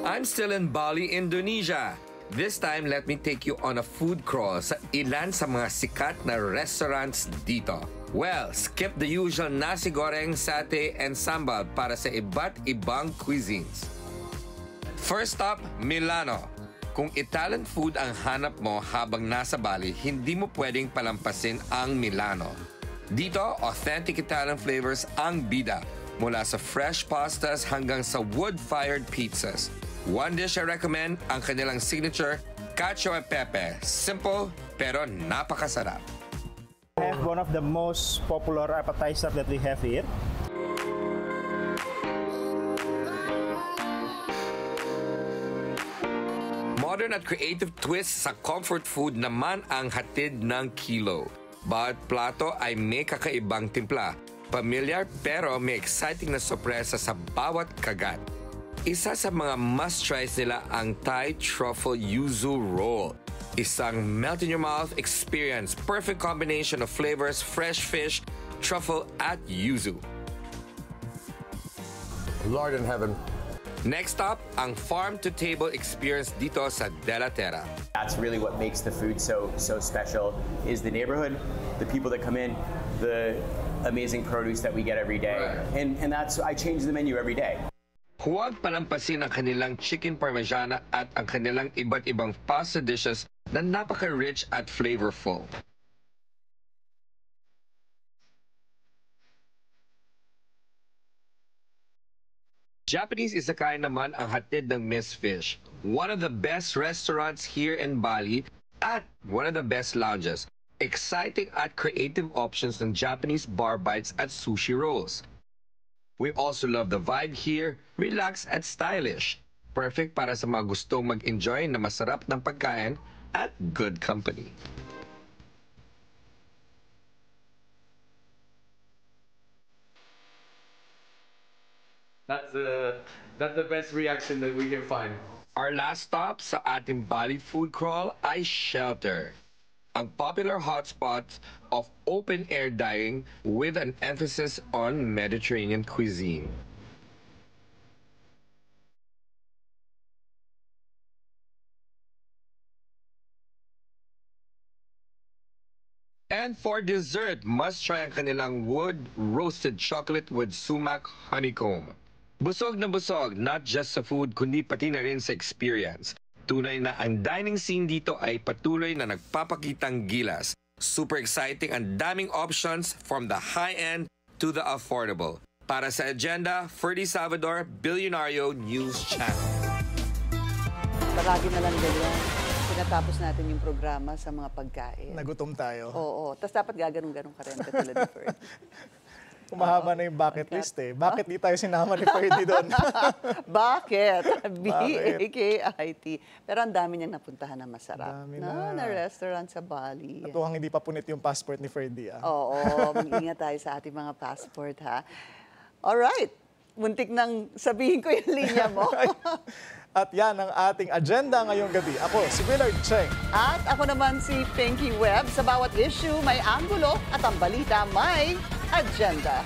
I'm still in Bali, Indonesia. This time, let me take you on a food crawl sa ilan sa mga sikat na restaurants dito. Well, skip the usual nasi goreng, satay, and sambal para sa iba't ibang cuisines. First up, Milano. Kung Italian food ang hanap mo habang nasa Bali, hindi mo pwedeng palampasin ang Milano. Dito, authentic Italian flavors ang bida, mula sa fresh pastas hanggang sa wood-fired pizzas. One dish I recommend, ang kanilang signature, cacio e pepe. Simple, pero napakasarap. I have one of the most popular appetizer that we have here. Modern at creative twist sa comfort food naman ang hatid ng Kilo. Bawat plato ay may kakaibang timpla. Familiar pero may exciting na sorpresa sa bawat kagat. Isa sa mga must-tries nila ang Thai Truffle Yuzu Roll. Isang melt-in-your-mouth experience. Perfect combination of flavors, fresh fish, truffle at yuzu. Lord in heaven. Next up, ang farm-to-table experience dito sa De La Terra. That's really what makes the food so special, is the neighborhood, the people that come in, the amazing produce that we get every day. And that's, I change the menu every day. Huwag palampasin ang kanilang chicken parmigiana at ang kanilang iba't ibang pasta dishes na napaka-rich at flavorful. Japanese izakaya naman ang hatid ng Miss Fish, one of the best restaurants here in Bali at one of the best lounges. Exciting at creative options ng Japanese bar bites at sushi rolls. We also love the vibe here, relaxed at stylish. Perfect para sa mga gustong mag-enjoy na masarap ng pagkain at good company. That's the best reaction that we can find. Our last stop sa ating Bali food crawl ay Shelter, ang popular hotspot of open-air dining with an emphasis on Mediterranean cuisine. And for dessert, must try ang kanilang wood-roasted chocolate with sumac honeycomb. Busog na busog, not just sa food, kundi pati na rin sa experience. Tunay na ang dining scene dito ay patuloy na nagpapakitang gilas. Super exciting ang daming options from the high-end to the affordable. Para sa agenda, Ferdy Salvador, Billionaire News Channel. Palagi na lang ganyan. Pinatapos natin yung programa sa mga pagkain. Nagutom tayo. Oo. Tapos dapat gaganong-ganong ka rin katulad ni Ferdy. Umahaba na yung bucket list eh. Bakit di tayo sinama ni Ferdy doon? Bakit? B-A-K-I-T. Pero ang dami niyang napuntahan na masarap. Na restaurant sa Bali. At mukhang hindi pa punit yung passport ni Ferdy. Oo. Mag-ingat tayo sa ating mga passport ha. Alright. Muntik nang sabihin ko yung linya mo. At yan ang ating agenda ngayong gabi. Ako, si Willard Cheng. At ako naman si Pinky Webb. Sa bawat issue, may anggulo at ang balita may agenda.